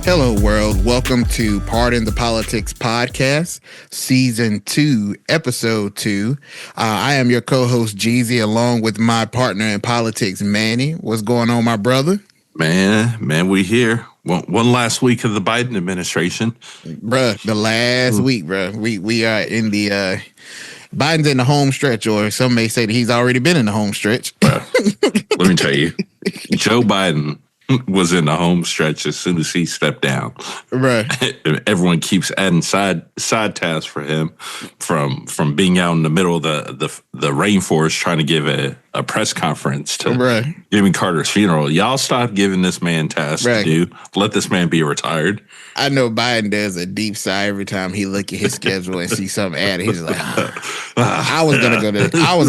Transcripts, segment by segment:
Hello, world. Welcome to Pardon the Politics podcast, season 2, episode 2. I am your co-host, Jeezy, along with my partner in politics, Manny. What's going on, my brother? Man, we here. One last week of the Biden administration. Bruh, the last week, bruh. We are in the, Biden's in the home stretch, or some may say that he's already been in the home stretch. Well, let me tell you, Joe Biden was in the home stretch as soon as he stepped down. Right. Everyone keeps adding side tasks for him, from being out in the middle of the rainforest trying to give a press conference to Jimmy Carter's funeral. Y'all stop giving this man tasks to do. Let this man be retired. I know Biden does a deep sigh every time he look at his schedule and see something added. He's like, I was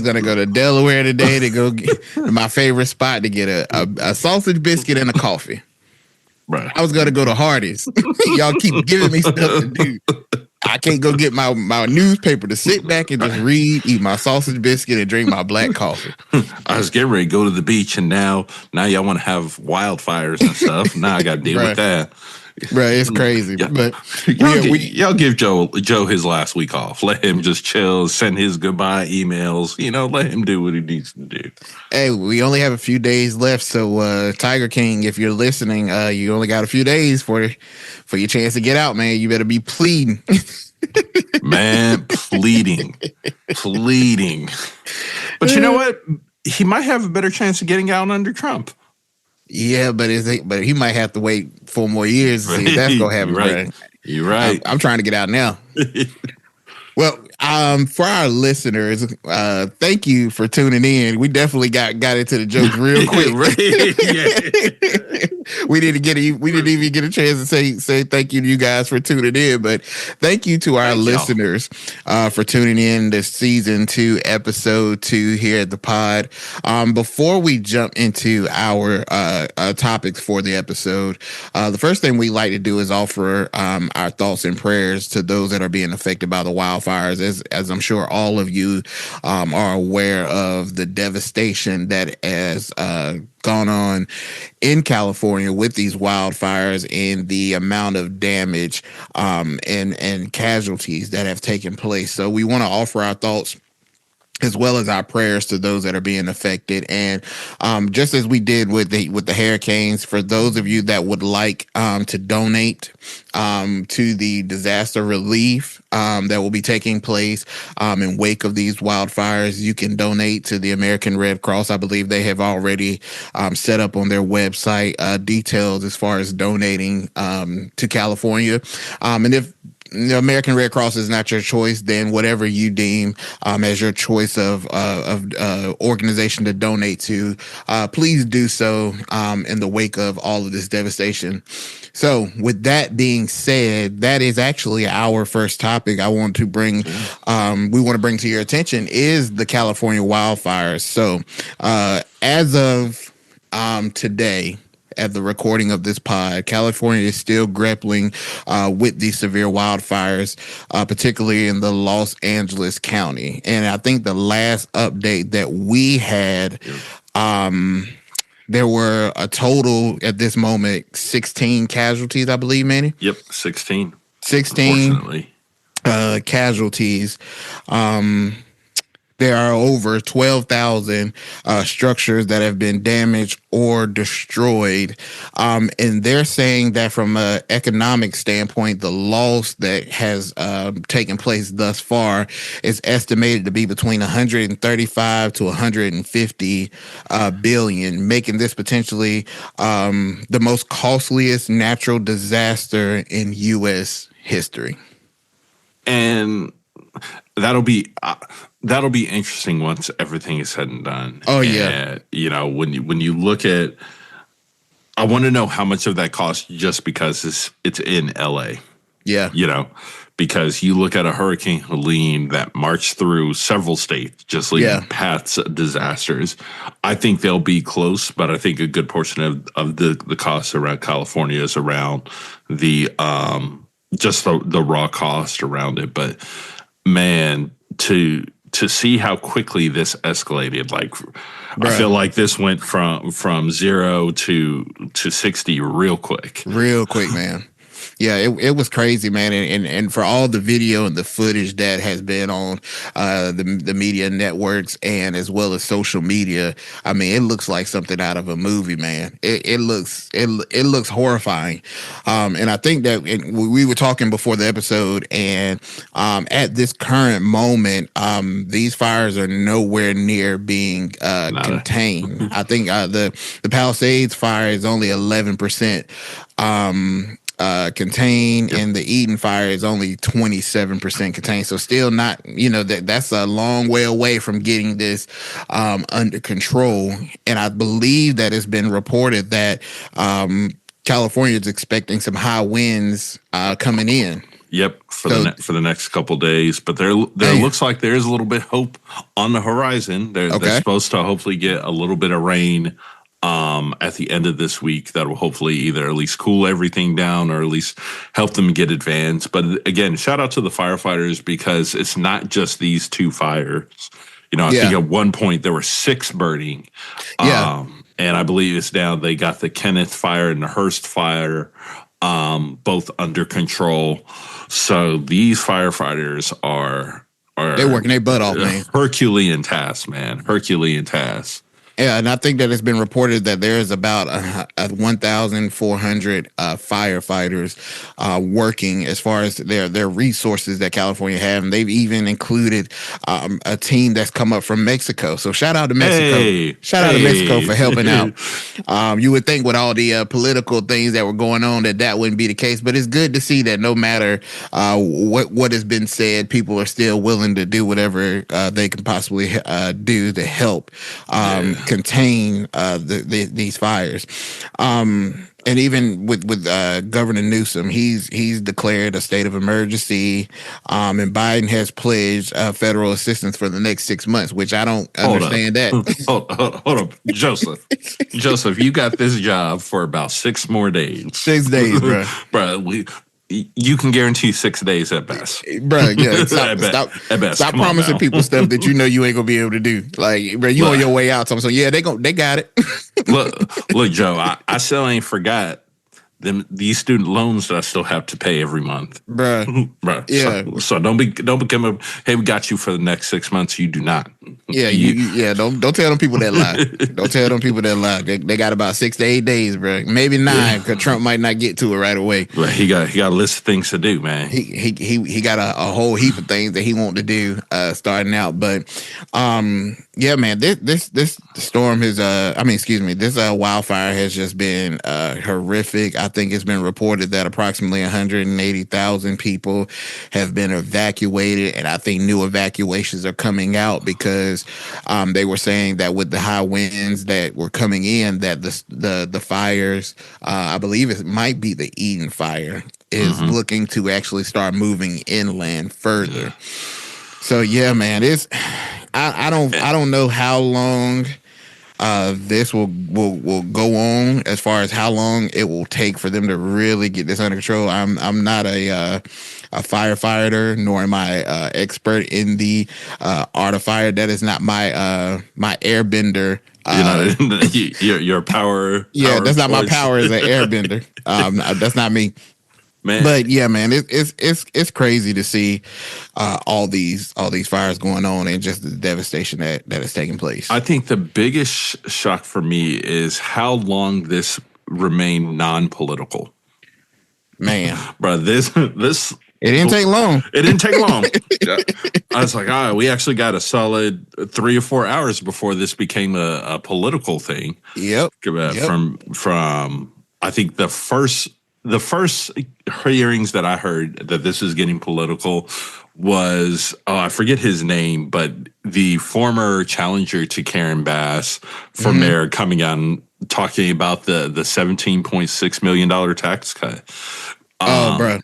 gonna go to Delaware today to go get my favorite spot to get a sausage biscuit and a coffee. Right. I was gonna go to Hardee's. Y'all keep giving me stuff to do. I can't go get my newspaper to sit back and just read, eat my sausage biscuit, and drink my black coffee. I was getting ready to go to the beach, and now y'all want to have wildfires and stuff. Now I got to deal with that. Right, it's crazy. Yeah. But y'all give Joe his last week off. Let him just chill, send his goodbye emails. Let him do what he needs to do. Hey, we only have a few days left, so Tiger King, if you're listening, you only got a few days for your chance to get out, man. You better be pleading. Man, pleading. But you know what? He might have a better chance of getting out under Trump. Yeah, but he might have to wait 4 more years to see if that's gonna happen. Right. You're right. I'm trying to get out now. Well, for our listeners, thank you for tuning in. We definitely got into the jokes real quick. We didn't even get a chance to say thank you to you guys for tuning in, but thank you to our listeners for tuning in to season 2, episode 2 here at the pod. Before we jump into our topics for the episode, the first thing we like to do is offer our thoughts and prayers to those that are being affected by the wildfires. As I'm sure all of you are aware of the devastation that has gone on in California with these wildfires and the amount of damage and casualties that have taken place. So we want to offer our thoughts as well as our prayers to those that are being affected. And just as we did with the hurricanes, for those of you that would like to donate to the disaster relief that will be taking place in wake of these wildfires, you can donate to the American Red Cross. I believe they have already set up on their website details as far as donating to California. And if the American Red Cross is not your choice, then whatever you deem as your choice of organization to donate to, please do so in the wake of all of this devastation. So with that being said, that is actually our first topic I want to bring, we want to bring to your attention is the California wildfires. So as of today, at the recording of this pod, California is still grappling with these severe wildfires, particularly in the Los Angeles County. And I think the last update that we had, there were a total at this moment 16 casualties, I believe, Manny. Yep, 16. 16 casualties. There are over 12,000 structures that have been damaged or destroyed. And they're saying that from an economic standpoint, the loss that has taken place thus far is estimated to be between 135 to 150 billion, making this potentially the most costliest natural disaster in U.S. history. And that'll be interesting once everything is said and done. Oh yeah. And, when you look at, I want to know how much of that costs just because it's in LA. Yeah. Because you look at a Hurricane Helene that marched through several states, just leaving paths of disasters. I think they'll be close, but I think a good portion of the costs around California is around the just the raw cost around it. But man, to to see how quickly this escalated. Like, I feel like this went from 0 to 60 real quick. Real quick, man. Yeah, it was crazy, man, and for all the video and the footage that has been on the media networks and as well as social media, I mean, it looks like something out of a movie, man. It looks horrifying, and I think that we were talking before the episode, and at this current moment, these fires are nowhere near being contained. I think the Palisades fire is only 11%. Contained, and the Eden fire is only 27% contained. So still not, that's a long way away from getting this under control. And I believe that it's been reported that California is expecting some high winds coming in. Yep, for the next couple days, but there looks like there is a little bit of hope on the horizon. They're supposed to hopefully get a little bit of rain at the end of this week that will hopefully either at least cool everything down or at least help them get advanced. But again, shout out to the firefighters, because it's not just these 2 fires. I think at one point there were 6 burning. And I believe it's now they got the Kenneth fire and the Hearst fire both under control. So these firefighters are they're working their butt off, man. Herculean task, man. Herculean task. Yeah, and I think that it's been reported that there's about 1,400 firefighters working as far as their resources that California have, and they've even included a team that's come up from Mexico. So shout out to Mexico! Shout out to Mexico for helping out. You would think with all the political things that were going on that wouldn't be the case, but it's good to see that no matter what has been said, people are still willing to do whatever they can possibly do to help. Contain these fires, and even with Governor Newsom, he's declared a state of emergency, and Biden has pledged federal assistance for the next 6 months, which I don't understand that. Hold up, Joseph, you got this job for about 6 more days. 6 days, bro. You can guarantee 6 days at best, bro. Yeah, stop promising people stuff that you ain't gonna be able to do. Like, bro, you on your way out. So yeah, they got it. look, Joe. I still ain't forgot these student loans that I still have to pay every month, bro. Yeah. So don't become a hey, we got you for the next 6 months. You do not. Yeah, Don't tell them people that lie. Don't tell them people that lie. They got about 6 to 8 days, bro. Maybe 9, because Trump might not get to it right away. But he got a list of things to do, man. He got a whole heap of things that he want to do starting out. But yeah, man, this storm is this wildfire has just been horrific. I think it's been reported that approximately 180,000 people have been evacuated, and I think new evacuations are coming out because they were saying that with the high winds that were coming in, that the fires, I believe it might be the Eden fire, is looking to actually start moving inland further. So yeah, man, I don't know how long this will go on, as far as how long it will take for them to really get this under control. I'm not a firefighter, nor am I expert in the art of fire. That is not my airbender. Your power. Yeah, that's not voice. My power as an airbender. That's not me. Man. But yeah, man, it's crazy to see all these fires going on and just the devastation that is taking place. I think the biggest shock for me is how long this remained non-political. Man, bro, this it didn't take long. It didn't take long. I was like, we actually got a solid 3 or 4 hours before this became a political thing. Yep. From I think the first hearings that I heard that this is getting political was, I forget his name, but the former challenger to Karen Bass for mayor coming out and talking about the $17.6 million tax cut. Bro.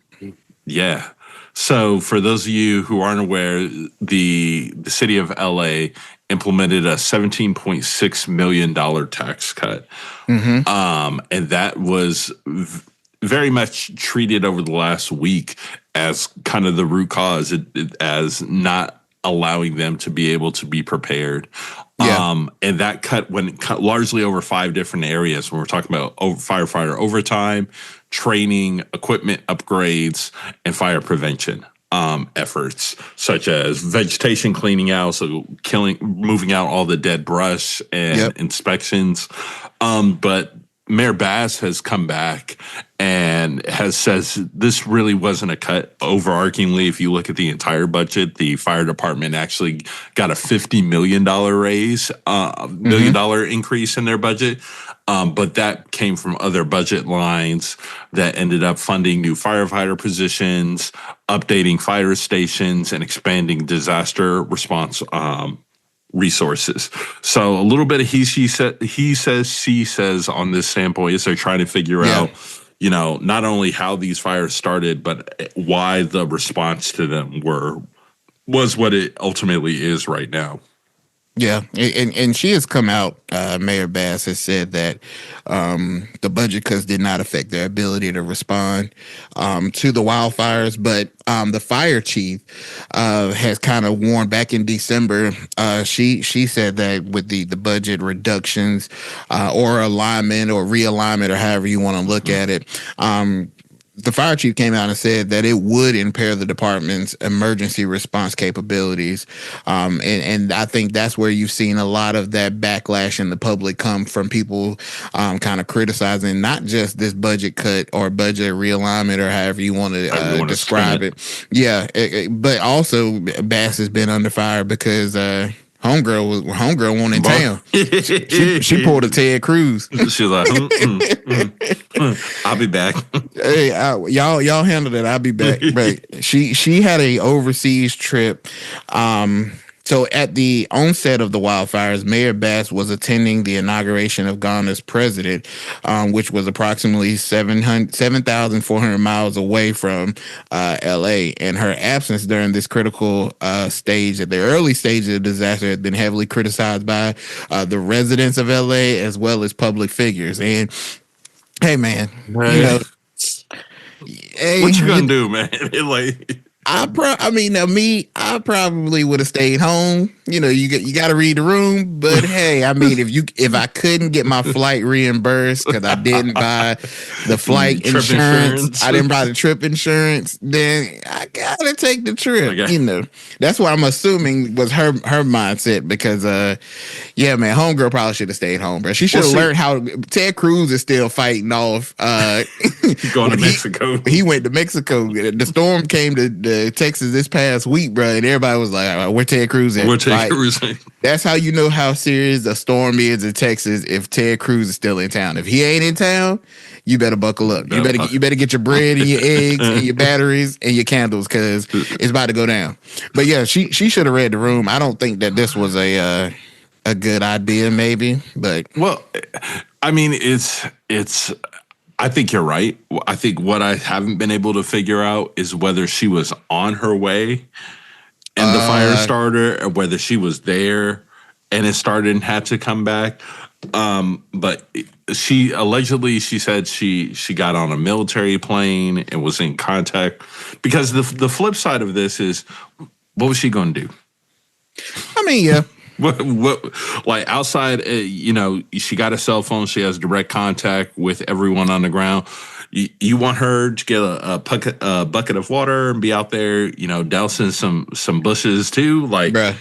Yeah. So for those of you who aren't aware, the city of LA implemented a $17.6 million tax cut. And that was very much treated over the last week as kind of the root cause, as not allowing them to be able to be prepared. And that cut largely over 5 different areas when we're talking about firefighter overtime, training, equipment upgrades, and fire prevention efforts, such as vegetation cleaning out, so moving out all the dead brush and inspections. But Mayor Bass has come back and says this really wasn't a cut. Overarchingly, if you look at the entire budget, the fire department actually got a $50 million raise, $1 million increase in their budget. But that came from other budget lines that ended up funding new firefighter positions, updating fire stations, and expanding disaster response resources. So a little bit of he says, she says on this standpoint is they're trying to figure out, not only how these fires started, but why the response to them was what it ultimately is right now. Yeah, and she has come out, Mayor Bass has said that the budget cuts did not affect their ability to respond to the wildfires, but the fire chief has kind of warned back in December. She said that with the budget reductions or alignment or realignment or however you want to look at it, the fire chief came out and said that it would impair the department's emergency response capabilities. And I think that's where you've seen a lot of that backlash in the public come from people kind of criticizing not just this budget cut or budget realignment or however you want to describe it. Yeah, but also Bass has been under fire because Homegirl won't in town. She pulled a Ted Cruz. She was like, I'll be back. Hey, y'all handle it. I'll be back. Right. She had a overseas trip. So at the onset of the wildfires, Mayor Bass was attending the inauguration of Ghana's president, which was approximately 7,400 miles away from L.A. And her absence during this critical stage, at the early stage of the disaster, had been heavily criticized by the residents of L.A. as well as public figures. And hey, man, what you gonna do, man? I probably would have stayed home. You got to read the room. But hey, I mean, if I couldn't get my flight reimbursed because I didn't buy the flight insurance, I didn't buy the trip insurance, then I gotta take the trip. Okay. That's what I'm assuming was her mindset because, yeah, man, homegirl probably should have stayed home, bro. She should have learned how. Ted Cruz is still fighting off. Going to Mexico. He went to Mexico. The storm came to Texas this past week, bro, and everybody was like, "Where Ted Cruz at?" That's how you know how serious a storm is in Texas if Ted Cruz is still in town. If he ain't in town, you better buckle up. You better get your bread and your eggs and your batteries and your candles because it's about to go down. But yeah, she should have read the room. I don't think that this was a good idea, maybe. But I mean, it's. I think you're right. I think what I haven't been able to figure out is whether she was on her way and the fire started, or whether she was there and it started and had to come back. But she said she got on a military plane and was in contact. Because the flip side of this is, what was she going to do? I mean, yeah. What like outside, she got a cell phone. She has direct contact with everyone on the ground. You want her to get a bucket of water and be out there, dousing some bushes too? Like, bruh,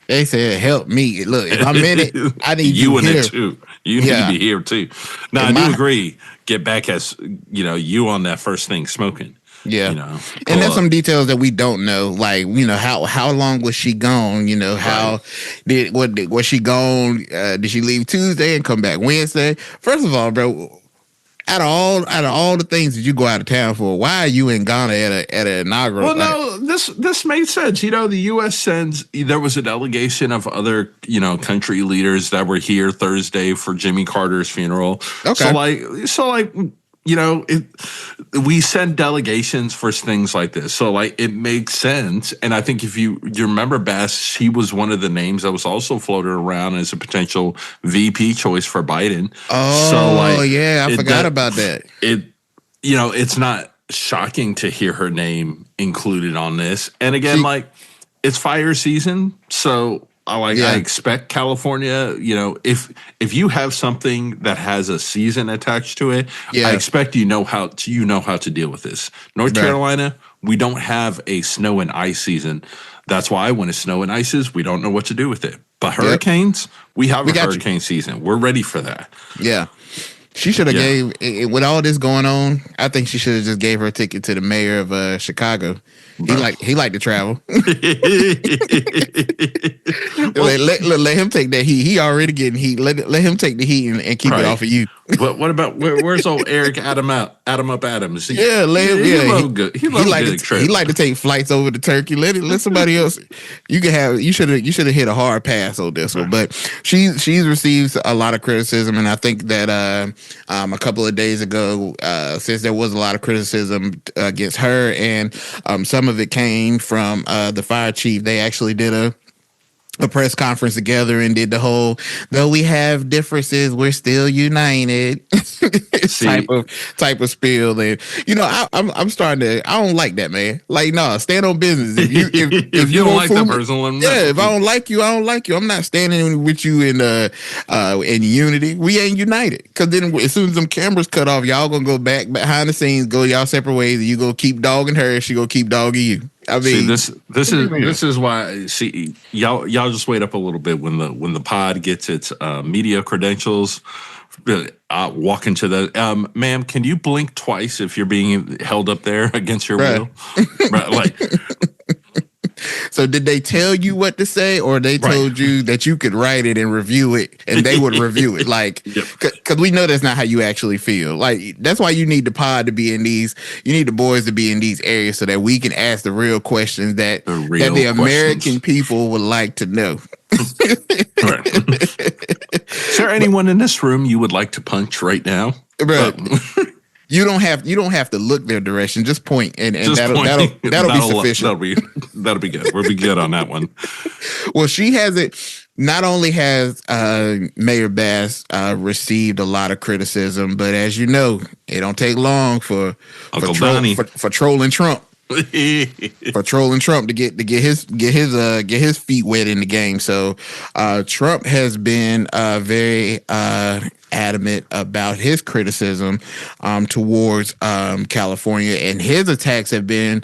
they said, help me. Look, if I'm in it, I need you in here. it too. You need to be here too. Now, I do agree. Get back as, you on that first thing smoking. Yeah, and there's some details that we don't know, like how long was she gone? Was she gone? Did she leave Tuesday and come back Wednesday? First of all, bro, out of all the things that you go out of town for, why are you in Ghana at an inaugural? Well, no, this made sense. The U.S. there was a delegation of other country leaders that were here Thursday for Jimmy Carter's funeral. Okay, so we send delegations for things like this. So it makes sense. And I think if you remember Bass, she was one of the names that was also floated around as a potential VP choice for Biden. Oh, so yeah, I forgot about that. It's not shocking to hear her name included on this. And again, it's fire season, so I expect California, if you have something that has a season attached to it, I expect you know how to deal with this. North Carolina, we don't have a snow and ice season. That's why when it's snow and ices, we don't know what to do with it. But hurricanes, we have a hurricane season. We're ready for that. Yeah. She should have gave, with all this going on, I think she should have just gave her a ticket to the mayor of Chicago. He liked to travel. let him take that heat. He already getting heat. Let him take the heat and keep it off of you. But what about where's old Eric Adams? Let him. He loved good. He like to take flights over to Turkey. Let somebody else. You should have hit a hard pass on this one. But she's received a lot of criticism, and I think that a couple of days ago, since there was a lot of criticism against her, and some of it came from the fire chief. They actually did a press conference together and did the whole, though we have differences, we're still united type of spiel. And I'm starting to, I don't like that, man. Like, no, stand on business. If you don't like that person, if I don't like you, I don't like you. I'm not standing with you in unity. We ain't united. Because then as soon as them cameras cut off, y'all gonna go back behind the scenes, go y'all separate ways, and you gonna keep dogging her, she gonna keep dogging you. I mean, this is why. See, y'all just wait up a little bit when the pod gets its media credentials. Walk into the ma'am. Can you blink twice if you're being held up there against your will? Right, like. So did they tell you what to say, or they told you that you could write it and review it, and they would review it? Like, because we know that's not how you actually feel. Like, that's why you need the pod to be in these. You need the boys to be in these areas so that we can ask the real questions that the American people would like to know. Is there anyone in this room you would like to punch right now? Bro. You don't have to look their direction. Just point, and that'll be sufficient. That'll be good. We'll be good on that one. Well, she has it. Not only has Mayor Bass received a lot of criticism, but as you know, it don't take long for trolling Trump. For trolling Trump to get his feet wet in the game. So Trump has been very adamant about his criticism towards California, and his attacks have been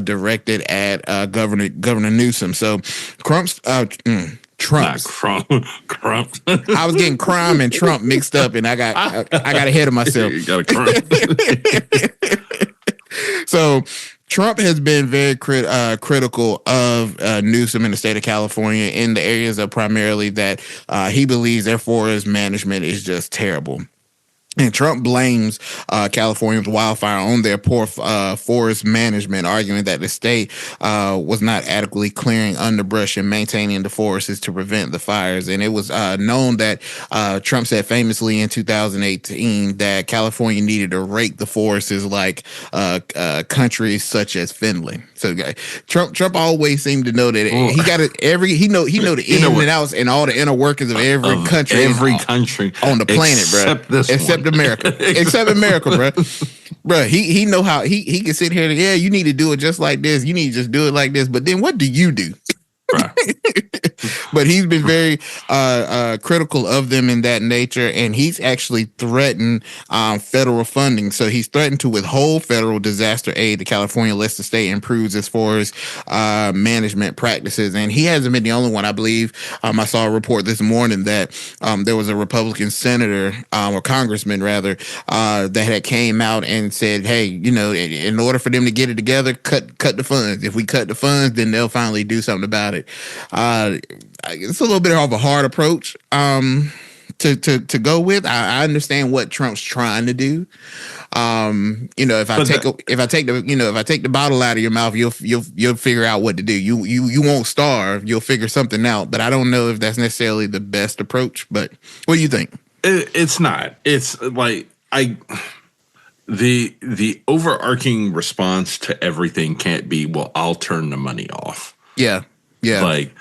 directed at Governor Newsom. So Trump's Crump. I was getting crime and Trump mixed up, and I got ahead of myself. You got a crump. So Trump has been very critical of Newsom in the state of California in the areas of primarily that he believes their forest management is just terrible. And Trump blames California's wildfire on their poor forest management, arguing that the state was not adequately clearing underbrush and maintaining the forests to prevent the fires. And it was known that Trump said famously in 2018 that California needed to rake the forests like countries such as Finland. So Trump always seemed to know that he got it he know the ins and outs and all the inner workings of every country on the planet, bro. Except America. Except America, bro. He know how he can sit here and you need to do it just like this. You need to just do it like this. But then what do you do? Right. But he's been very critical of them in that nature, and he's actually threatened federal funding. So he's threatened to withhold federal disaster aid to California unless the state improves as far as management practices. And he hasn't been the only one. I believe I saw a report this morning that there was a Republican senator or congressman rather that had came out and said, hey, in order for them to get it together, cut the funds. If we cut the funds, then they'll finally do something about it. It's a little bit of a hard approach to go with. I understand what Trump's trying to do. If I take the bottle out of your mouth, you'll figure out what to do. You won't starve. You'll figure something out. But I don't know if that's necessarily the best approach. But what do you think? It's not. It's like the overarching response to everything can't be, well, I'll turn the money off. Yeah. Yeah. Like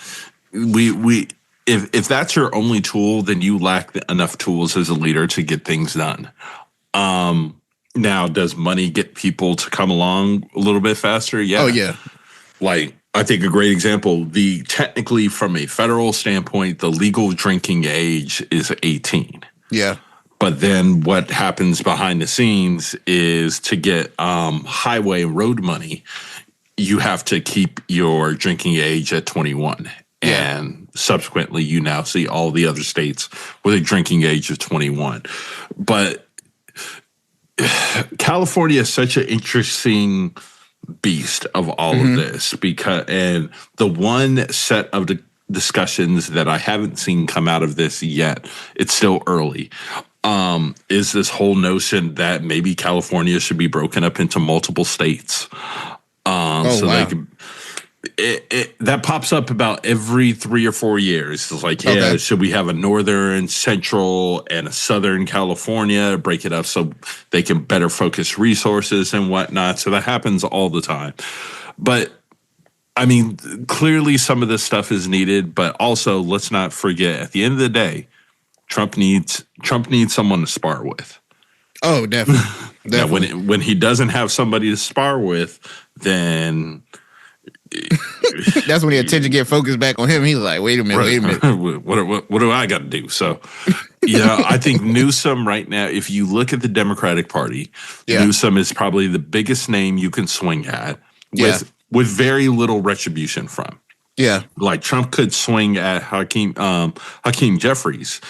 if that's your only tool, then you lack enough tools as a leader to get things done. Now, does money get people to come along a little bit faster? Yeah. Oh, yeah. Like, I think a great example, technically from a federal standpoint, the legal drinking age is 18. Yeah. But then what happens behind the scenes is to get highway and road money, you have to keep your drinking age at 21. Yeah. And subsequently, you now see all the other states with a drinking age of 21. But California is such an interesting beast of all of this, and the one set of the discussions that I haven't seen come out of this yet, it's still early, is this whole notion that maybe California should be broken up into multiple states. They can. That pops up about every 3 or 4 years. It's like, should we have a northern, central, and a southern California, break it up so they can better focus resources and whatnot? So that happens all the time. But I mean, clearly some of this stuff is needed, but also let's not forget, at the end of the day, Trump needs someone to spar with. Oh, definitely. Now, when he doesn't have somebody to spar with, then that's when the attention get focused back on him. He's like, wait a minute. What do I got to do? So, I think Newsom right now, if you look at the Democratic Party, Newsom is probably the biggest name you can swing at with very little retribution from. Yeah. Like Trump could swing at Hakeem Jeffries,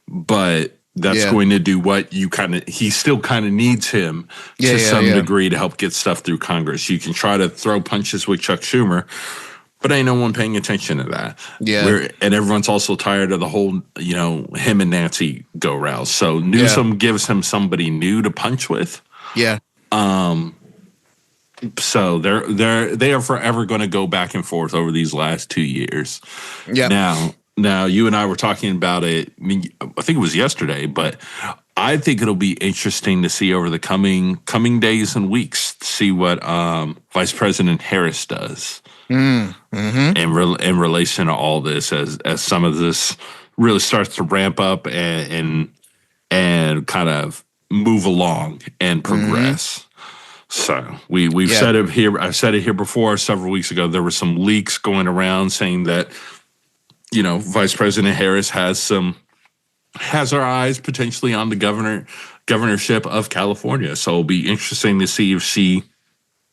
but that's going to do what he still kind of needs him to some degree to help get stuff through Congress. You can try to throw punches with Chuck Schumer, but ain't no one paying attention to that. Yeah. And everyone's also tired of the whole, him and Nancy go rouse. So Newsom gives him somebody new to punch with. Yeah. So they are forever going to go back and forth over these last 2 years. Yeah. Now, you and I were talking about it, I think it was yesterday, but I think it'll be interesting to see over the coming days and weeks, see what Vice President Harris does in relation to all this as some of this really starts to ramp up and kind of move along and progress. So we've said it here. I've said it here before several weeks ago. There were some leaks going around saying that, Vice President Harris has her eyes potentially on the governorship of California. So it'll be interesting to see if she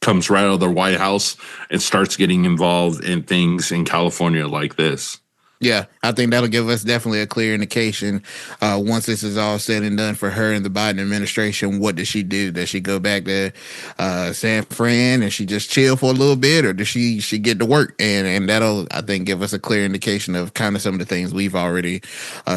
comes right out of the White House and starts getting involved in things in California like this. Yeah, I think that'll give us definitely a clear indication once this is all said and done for her and the Biden administration. What does she do? Does she go back to San Fran and she just chill for a little bit, or does she get to work? And that'll, I think, give us a clear indication of kind of some of the things we've already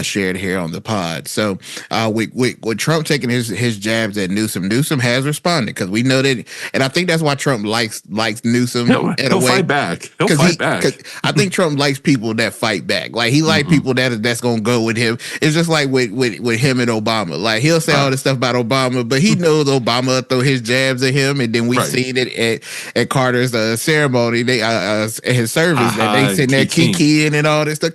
shared here on the pod. So with Trump taking his jabs at Newsom has responded, because we know that, and I think that's why Trump likes Newsom. He'll fight back. He'll fight back. I think Trump likes people that fight back. Like, he like people that's gonna go with him. It's just like with him and Obama. Like, he'll say all this stuff about Obama, but he knows Obama will throw his jabs at him, and then we seen it at Carter's ceremony, his service, that they sitting there kikiing and all this stuff.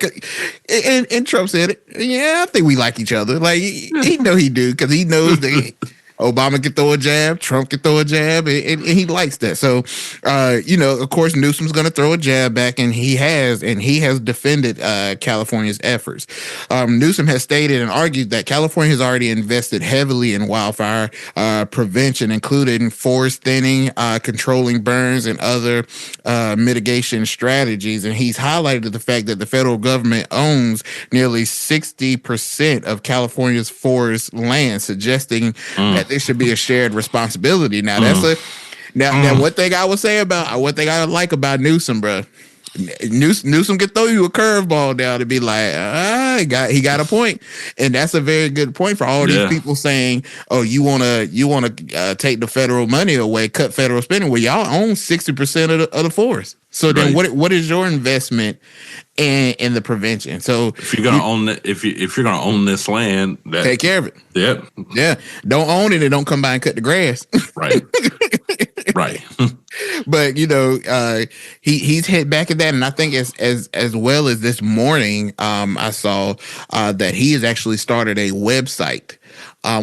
And Trump said it. Yeah, I think we like each other. Like, he know he do, because he knows that Obama can throw a jab, Trump can throw a jab, and he likes that. So, of course, Newsom's going to throw a jab back, and he has defended California's efforts. Newsom has stated and argued that California has already invested heavily in wildfire prevention, including forest thinning, controlling burns, and other mitigation strategies. And he's highlighted the fact that the federal government owns nearly 60% of California's forest land, suggesting that there should be a shared responsibility. Now, now one thing I would say one thing I like about Newsom, bro. Newsom can throw you a curveball down and be like, he got a point, and that's a very good point for all these people saying, "Oh, you wanna take the federal money away, cut federal spending." Well, y'all own 60% of the forest. So then, what is your investment in the prevention? So if you're gonna own it, if you're gonna own this land, take care of it. Yeah. Don't own it and don't come by and cut the grass. Right. But he's hit back at that, and I think as well as this morning, I saw that he has actually started a website.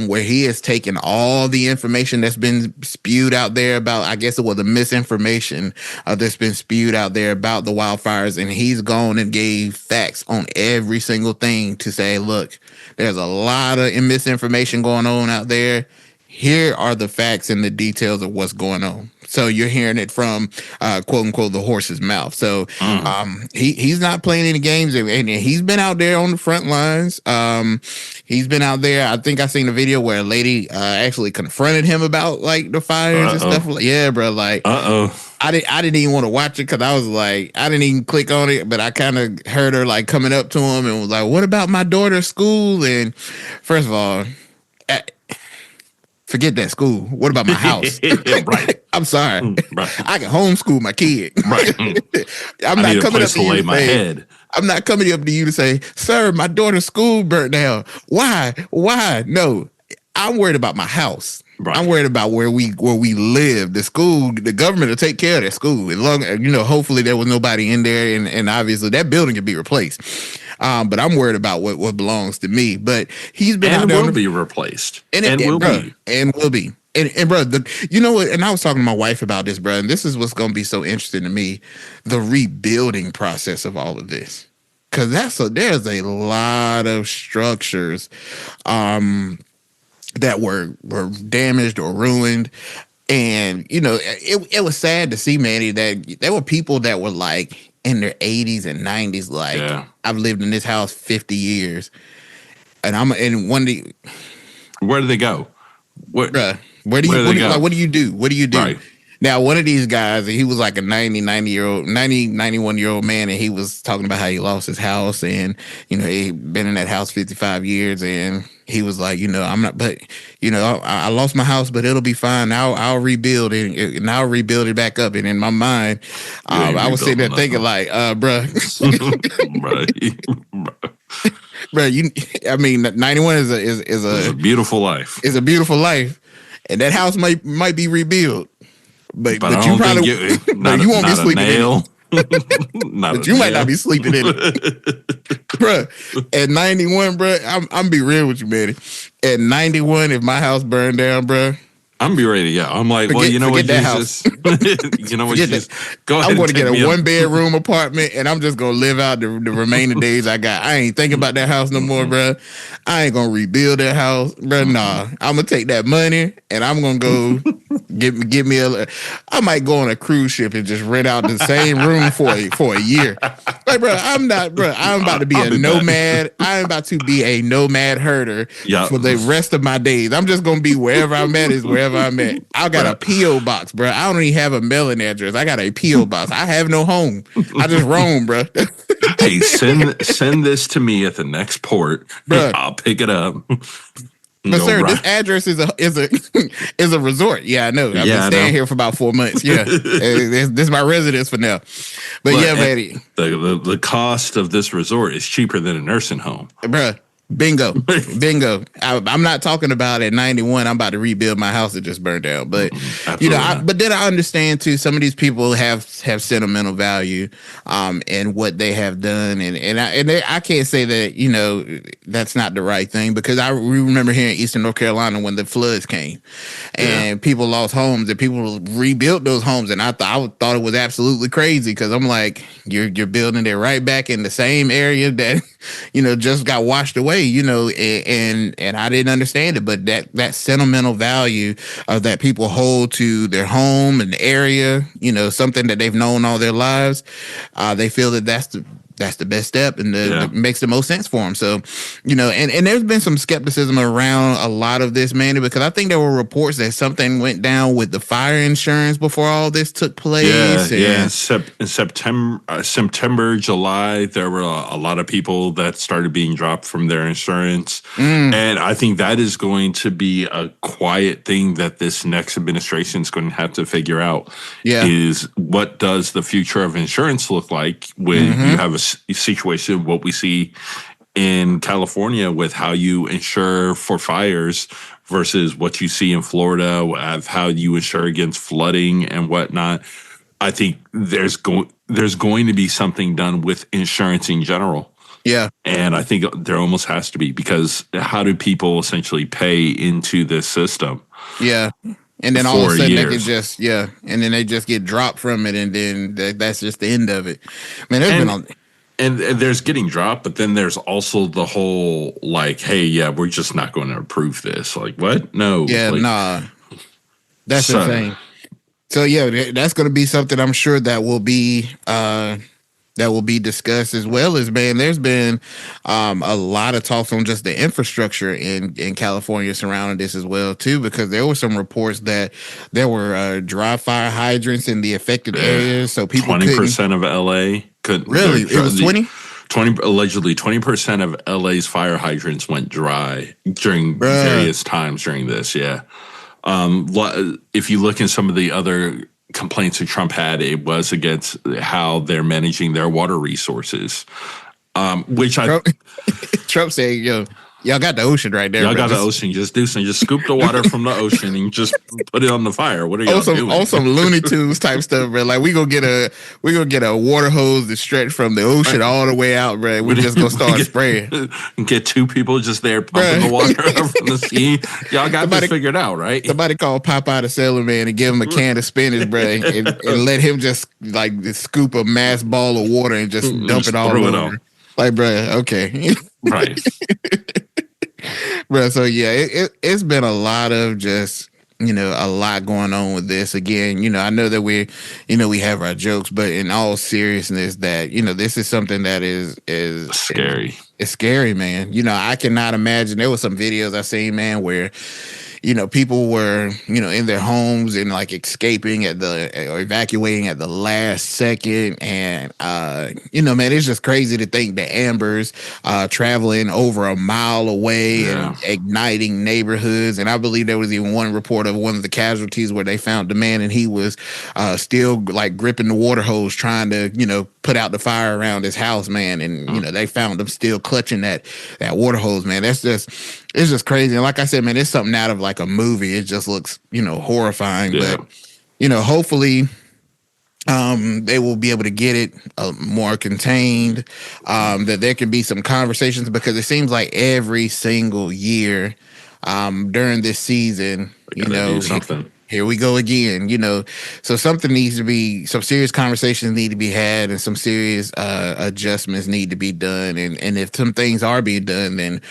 Where he has taken all the information that's been spewed out there about, I guess it was the misinformation that's been spewed out there about the wildfires, and he's gone and gave facts on every single thing to say, look, there's a lot of misinformation going on out there. Here are the facts and the details of what's going on. So you're hearing it from quote unquote the horse's mouth. So he's not playing any games, and he's been out there on the front lines. He's been out there. I think I seen a video where a lady actually confronted him about like the fires and stuff. Yeah, bro. Like, I didn't even want to watch it because I was like, I didn't even click on it, but I kind of heard her like coming up to him and was like, "What about my daughter's school?" And first of all, forget that school. What about my house? Right. I'm sorry. Right. I can homeschool my kid. Right. I'm not coming up to you lay to my say, head. I'm not coming up to you to say, sir, my daughter's school burnt down. Why? No, I'm worried about my house. Right. I'm worried about where we live. The school, the government will take care of that school. As long, hopefully there was nobody in there, and obviously that building can be replaced. But I'm worried about what belongs to me. But he's been and will be replaced, and will be. And bro, you know what? And I was talking to my wife about this, bro. And this is what's going to be so interesting to me: the rebuilding process of all of this, because there's a lot of structures that were damaged or ruined. And it was sad to see, Manny, that there were people that were like in their 80s and 90s, like, I've lived in this house 50 years, and one day, where do they go? Where do you do? What do you do? Right. Now, one of these guys, he was like a 91-year-old man, and he was talking about how he lost his house, and he'd been in that house 55 years, and he was like, I'm not, but I lost my house, but it'll be fine. I'll rebuild it, and I'll rebuild it back up. And in my mind, I was sitting there thinking, like, bruh, right, 91 is a beautiful life. It's a beautiful life, and that house might be rebuilt. But you probably you won't be sleeping in it. But you might not be sleeping in it, bro. At 91, bro, I'm be real with you, man. At 91, if my house burned down, bro, I'm be ready to go. I'm like, you know what, Jesus? You know what, Jesus? Go ahead. I'm going to get a 1-bedroom apartment, and I'm just going to live out the remaining days I got. I ain't thinking about that house no more, bro. I ain't going to rebuild that house, bro. Nah, I'm going to take that money, and I'm going to go give me I might go on a cruise ship and just rent out the same room for a year. Like, bro, I'm about to be a nomad. I'm about to be a nomad herder for the rest of my days. I'm just going to be wherever I'm at is wherever I'm at. I got a P.O. box, bro. I don't even have a mailing address. I got a P.O. box. I have no home. I just roam, bro. Hey, send this to me at the next port. Bro. I'll pick it up. But sir, this address is a resort. Yeah, I know. I've been staying here for about 4 months. Yeah, this is my residence for now. But yeah, buddy, the cost of this resort is cheaper than a nursing home, bruh. Bingo. I'm not talking about at 91. I'm about to rebuild my house that just burned down. But but then I understand too. Some of these people have sentimental value, in what they have done, and I can't say that that's not the right thing, because we remember here in Eastern North Carolina when the floods came, and people lost homes, and people rebuilt those homes, and I thought it was absolutely crazy, because I'm like, you're building it right back in the same area that just got washed away. And I didn't understand it, but that sentimental value that people hold to their home and the area, something that they've known all their lives, they feel that that's the best step, and that makes the most sense for them. So, and there's been some skepticism around a lot of this, Manny, because I think there were reports that something went down with the fire insurance before all this took place. In September, July, there were a lot of people that started being dropped from their insurance. And I think that is going to be a quiet thing that this next administration is going to have to figure out, is what does the future of insurance look like when you have a situation, what we see in California with how you insure for fires versus what you see in Florida of how you insure against flooding and whatnot. I think there's going to be something done with insurance in general. Yeah. And I think there almost has to be, because how do people essentially pay into this system? Yeah. And then all of a sudden they can just, and then they just get dropped from it, and then that's just the end of it. Man, and there's getting dropped, but then there's also the whole like, hey, yeah, we're just not going to approve this. Like, what? No. Yeah, like, nah. That's insane. So yeah, that's going to be something I'm sure that will be discussed, as well as, man, there's been a lot of talks on just the infrastructure in California surrounding this as well too, because there were some reports that there were dry fire hydrants in the affected areas, so people 20% of LA could really, it was 20 allegedly 20% of LA's fire hydrants went dry during various times during this. Yeah. If you look in some of the other complaints that Trump had, it was against how they're managing their water resources, which Trump said, yo, y'all got the ocean right there. Y'all got the ocean. Just scoop the water from the ocean and just put it on the fire. What are y'all doing? On some Looney Tunes type stuff, bro. Like we gonna get a water hose that stretch from the ocean all the way out, bro. We just gonna start spraying. And get two people just there pumping the water from the sea. Y'all got this figured out, right? Somebody call Popeye the Sailor Man and give him a can of spinach, bro, and let him just like scoop a mass ball of water and just dump it all over. Like, bro, okay, right. Bro, so yeah, it's been a lot of just, a lot going on with this. Again, I know that we have our jokes, but in all seriousness, that this is something that is scary. It's scary, man. I cannot imagine. There was some videos I seen, man, where people were, in their homes and like escaping or evacuating at the last second. And, man, it's just crazy to think that Amber's traveling over a mile away and igniting neighborhoods. And I believe there was even one report of one of the casualties where they found the man and he was still like gripping the water hose trying to, put out the fire around his house, man. And, they found him still clutching that water hose, man. It's just crazy. And like I said, man, it's something out of like a movie. It just looks, horrifying. Yeah. But, hopefully they will be able to get it more contained, that there can be some conversations, because it seems like every single year during this season, something. Here we go again, so some serious conversations need to be had, and some serious adjustments need to be done. And if some things are being done, then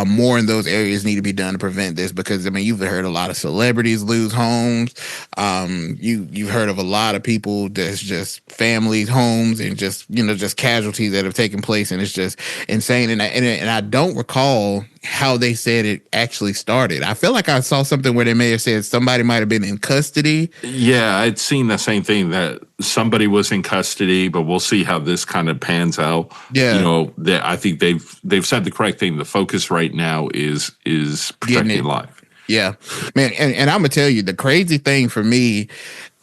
more in those areas need to be done to prevent this, because, you've heard a lot of celebrities lose homes. You've heard of a lot of people that's just families, homes, and just casualties that have taken place. And it's just insane. And I don't recall how they said it actually started. I feel like I saw something where they may have said somebody might have been in custody. Yeah, I'd seen the same thing, that somebody was in custody, but we'll see how this kind of pans out. Yeah. I think they've said the correct thing. The focus right now is protecting life. Yeah, man. And I'm gonna tell you the crazy thing for me,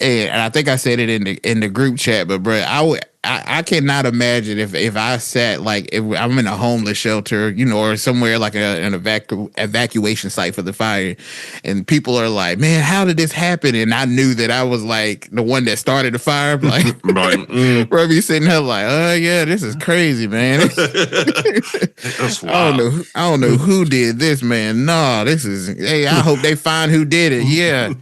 and I think I said it in the group chat, but bro, I cannot imagine if I sat, like, if I'm in a homeless shelter, or somewhere like an evacuation site for the fire, and people are like, man, how did this happen? And I knew that I was like the one that started the fire. Like, right. Bro, be sitting there like, oh yeah, this is crazy, man. I don't know who did this, man. No, hey, I hope they find who did it. Yeah.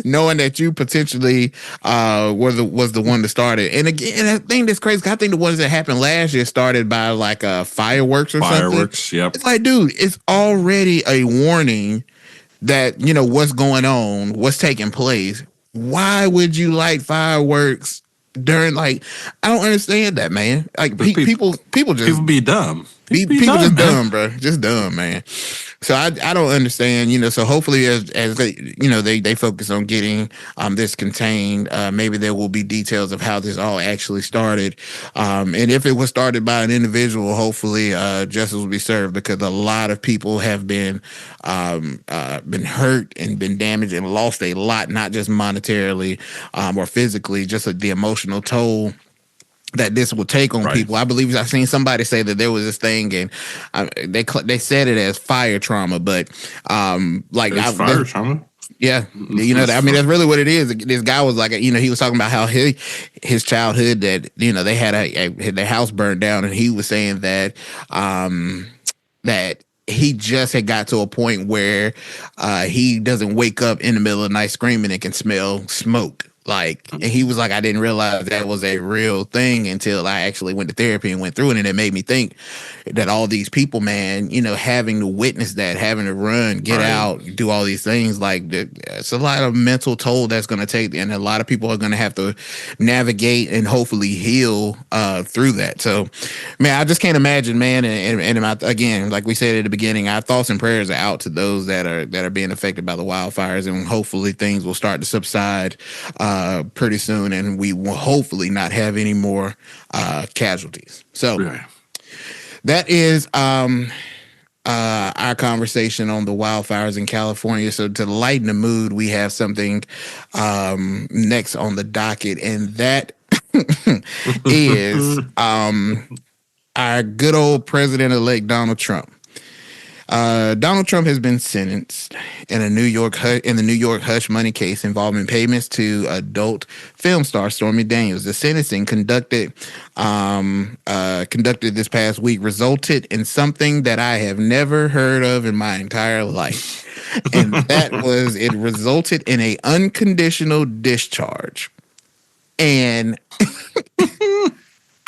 Knowing that you potentially was the one that started. And again, I think that's crazy. I think the ones that happened last year started by like fireworks or something. Fireworks, yep. It's like, dude, it's already a warning that, what's going on, what's taking place. Why would you light fireworks during, like, I don't understand that, man. Like, people just be dumb. People just dumb, bro. Just dumb, man. So I don't understand, so hopefully as they, they focus on getting this contained, maybe there will be details of how this all actually started. And if it was started by an individual, hopefully justice will be served, because a lot of people have been hurt and been damaged and lost a lot, not just monetarily or physically, just the emotional toll that this will take on people. I believe I seen somebody say that there was this thing, and they said it as fire trauma, but fire trauma. Yeah, I mean, that's really what it is. This guy was like, he was talking about how his childhood, that they had their house burned down, and he was saying that that he just had got to a point where he doesn't wake up in the middle of the night screaming and can smell smoke. And he was like, I didn't realize that was a real thing until I actually went to therapy and went through it. And it made me think that all these people, man, having to witness that, having to run, get out, do all these things, it's a lot of mental toll that's going to take. And a lot of people are going to have to navigate and hopefully heal through that. So, man, I just can't imagine, man. And again, like we said at the beginning, our thoughts and prayers are out to those that are being affected by the wildfires. And hopefully things will start to subside pretty soon, and we will hopefully not have any more casualties. So that is our conversation on the wildfires in California. So to lighten the mood, we have something next on the docket, and that is our good old President-elect Donald Trump. Donald Trump has been sentenced in the New York hush money case involving payments to adult film star Stormy Daniels. The sentencing conducted this past week resulted in something that I have never heard of in my entire life, and it resulted in an unconditional discharge. And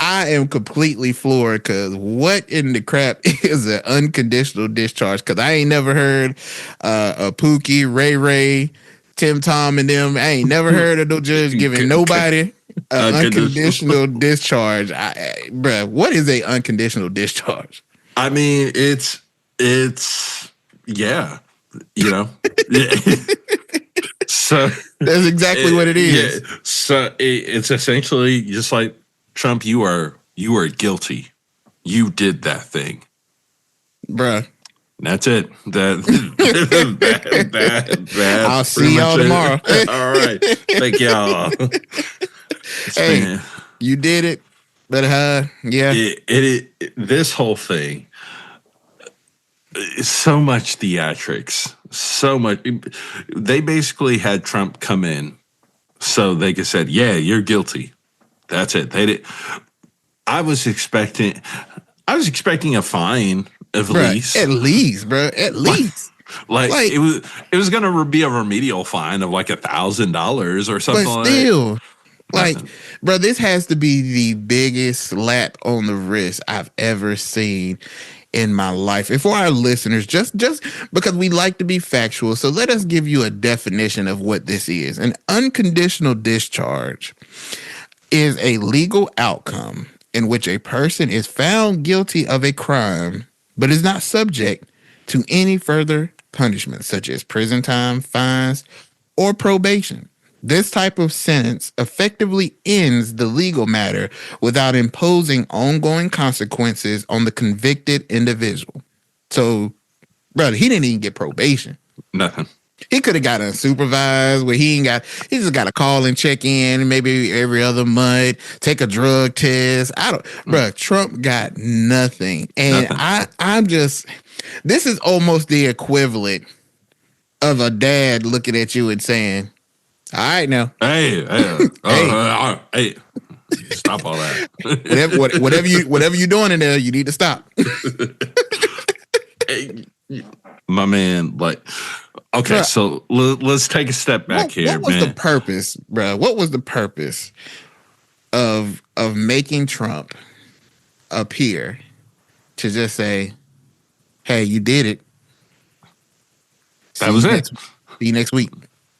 I am completely floored, because what in the crap is an unconditional discharge? Because I ain't never heard of Pookie, Ray Ray, Tim Tom, and them. I ain't never heard of no judge giving nobody an unconditional discharge. Bruh, what is a unconditional discharge? I mean, it's yeah, So that's exactly what it is. Yeah, so it's essentially just like, Trump, you are guilty. You did that thing, bruh. That's it. That I'll see y'all tomorrow. All right, thank y'all. Hey, you did it, but yeah. This whole thing is so much theatrics, so much. They basically had Trump come in so they could say, "Yeah, you're guilty." That's it. They did. I was expecting a fine at least. At least, bro. At least. Like it was gonna be a remedial fine of like $1,000 or something. But still, bro, this has to be the biggest slap on the wrist I've ever seen in my life. And for our listeners, just because we like to be factual, so let us give you a definition of what this is. An unconditional discharge is a legal outcome in which a person is found guilty of a crime but is not subject to any further punishment, such as prison time, fines, or probation. This type of sentence effectively ends the legal matter without imposing ongoing consequences on the convicted individual. So, brother, he didn't even get probation. Nothing. He could have got unsupervised where he just got to call and check in maybe every other month, take a drug test. Bro, Trump got nothing. And I'm just, this is almost the equivalent of a dad looking at you and saying, all right now. Hey, stop all that. whatever you're doing in there, you need to stop. My man, okay, so let's take a step back here, man. What was the purpose, bro? What was the purpose of making Trump appear to just say, hey, you did it. That was it. See you next week.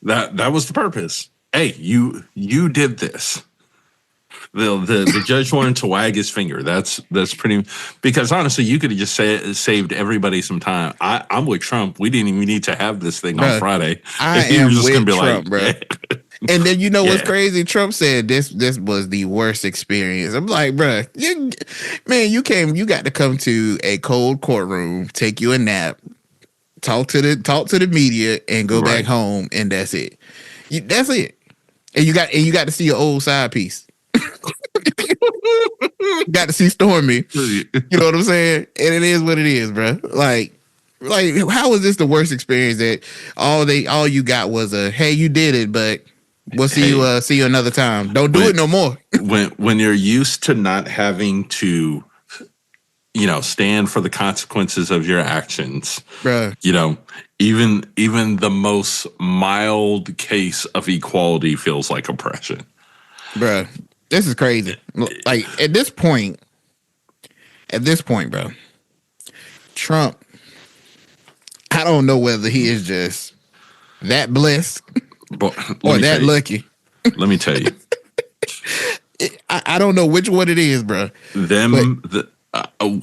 That was the purpose. Hey, you did this. The judge wanted to wag his finger. That's pretty, because honestly, you could have just saved everybody some time. I'm with Trump. We didn't even need to have this thing on Friday. I am just with Trump, bro. And then what's crazy? Trump said this was the worst experience. I'm like, bro, you got to come to a cold courtroom, take you a nap, talk to the media, and go back home, and that's it. That's it. And you got to see your old side piece. Got to see Stormy. You know what I'm saying? And it is what it is, bro. Like how was this the worst experience that all you got was a hey, you did it, but we'll see you another time. Don't do it no more. when you're used to not having to stand for the consequences of your actions, bruh. Even the most mild case of equality feels like oppression. Bruh, this is crazy. Like at this point, bro, Trump, I don't know whether he is just that blessed or that lucky. Let me tell you. I don't know which one it is, bro.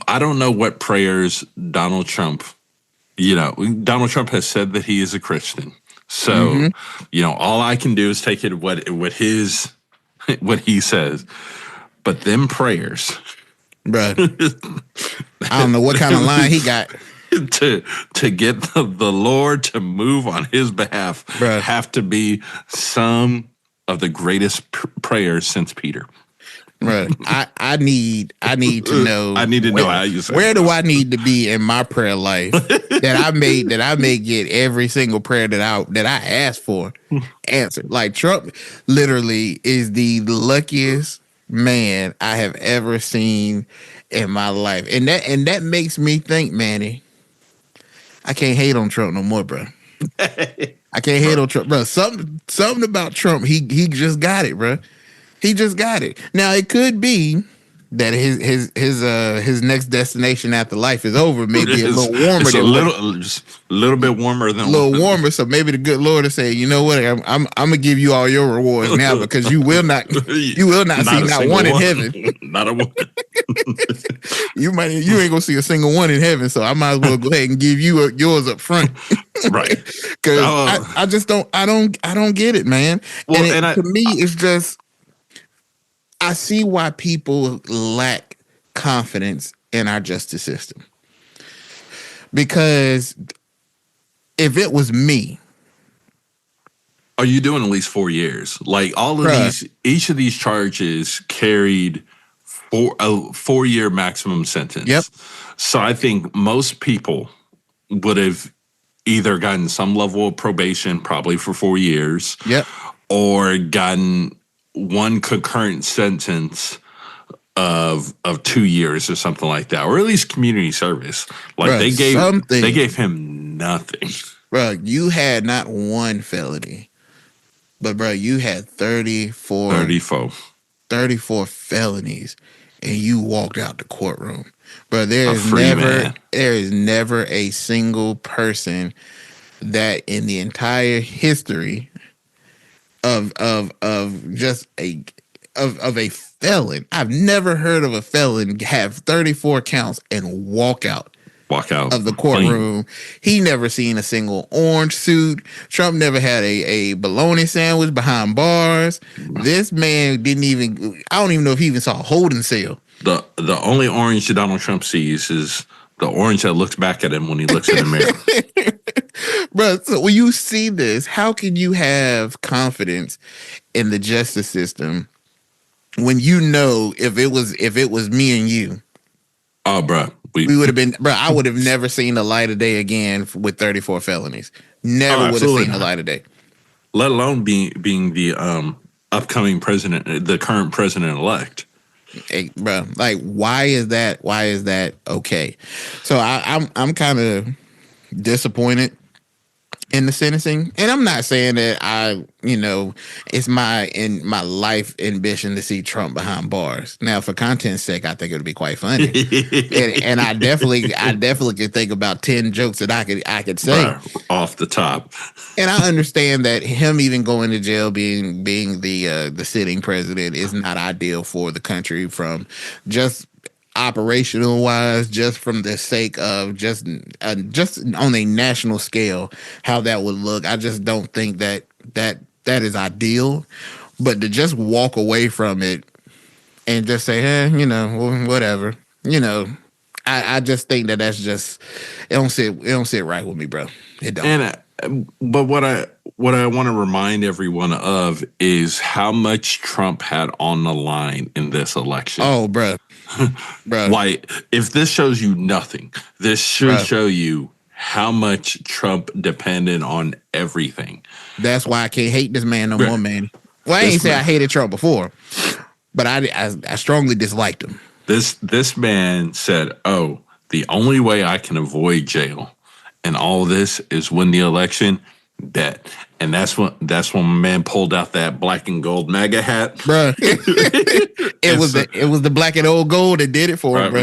I don't know what prayers Donald Trump has said that he is a Christian. So, all I can do is take it what he says. But them prayers, bro, I don't know what kind of line he got to get the Lord to move on his behalf. Bruh. Have to be some of the greatest prayers since Peter. Right. I need to know. I need to know how you say. Where do I need to be in my prayer life that I may get every single prayer that I ask for answered? Like Trump literally is the luckiest man I have ever seen in my life, and that makes me think, Manny, I can't hate on Trump no more, bro. I can't hate on Trump, bro. Something about Trump, he just got it, bro. He just got it. Now it could be that his next destination after life is over. Maybe a little warmer. Just a little bit warmer than a little warmer. So maybe the good Lord will say, you know what, I'm gonna give you all your rewards now because you will not see not one in heaven. Not a one. You ain't gonna see a single one in heaven. So I might as well go ahead and give you yours up front. Right. Because I just don't get it, man. Well, to me, it's just. I see why people lack confidence in our justice system. Because if it was me. Are you doing at least 4 years? Like all of each of these charges carried a 4-year maximum sentence. Yep. So I think most people would have either gotten some level of probation, probably for 4 years. Yep. Or gotten one concurrent sentence of 2 years or something like that, or at least community service. Like they gave him nothing. Bro, you had not one felony, but bro, you had 34 felonies, and you walked out the courtroom. Bro, there is never a single person that in the entire history of a felon. I've never heard of a felon have 34 counts and walk out of the courtroom. Clean. He never seen a single orange suit. Trump never had a bologna sandwich behind bars. This man didn't even. I don't even know if he even saw a holding cell. The only orange that Donald Trump sees is the orange that looks back at him when he looks in the mirror. Bro, so when you see this, how can you have confidence in the justice system when you know if it was me and you? Oh, bro. We would have been, bro, I would have never seen the light of day again with 34 felonies. Never would have seen the light of day. Let alone being the upcoming president, the current president-elect. Hey, bro, like, why is that okay? So I'm kind of disappointed in the sentencing, and I'm not saying that it's my life ambition to see Trump behind bars. Now, for content's sake, I think it would be quite funny, and I definitely could think about 10 jokes that I could say off the top. And I understand that him even going to jail, being the sitting president, is not ideal for the country from just operational wise, just from the sake of just on a national scale, how that would look. I just don't think that is ideal. But to just walk away from it and just say, whatever, I just think that's just it don't sit right with me, bro. It don't. But what I want to remind everyone of is how much Trump had on the line in this election. Oh, bro. Like, if this shows you nothing, this should show you how much Trump depended on everything. That's why I can't hate this man no more, man. Well, I ain't say I hated Trump before, but I strongly disliked him. This man said, "Oh, the only way I can avoid jail and all this is win the election." Bet. And that's when my man pulled out that black and gold MAGA hat, bro. it was the black and old gold that did it for him, bro.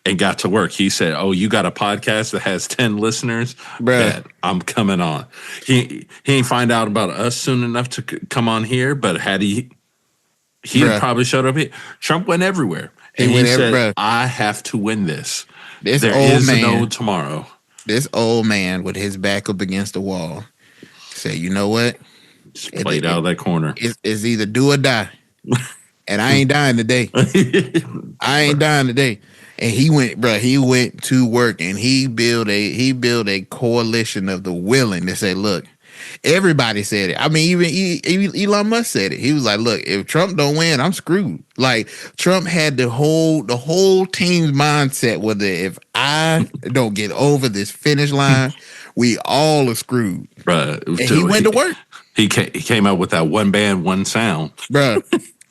It got to work. He said, "Oh, you got a podcast that has 10 listeners, bro? I'm coming on." He ain't find out about us soon enough to come on here, but had he probably showed up here. Trump went everywhere, and he said, "I have to win this. There is no tomorrow." This old man with his back up against the wall said, "You know what? Just played out of that corner. It's either do or die." And I ain't dying today. I ain't dying today. And he went to work, and he built a coalition of the willing to say, look, everybody said it. I mean, even Elon Musk said it. He was like, look, if Trump don't win, I'm screwed. Like, Trump had the whole team's mindset whether if I don't get over this finish line, we all are screwed. Bruh, and he went to work. He came out with that one band, one sound. Bruh.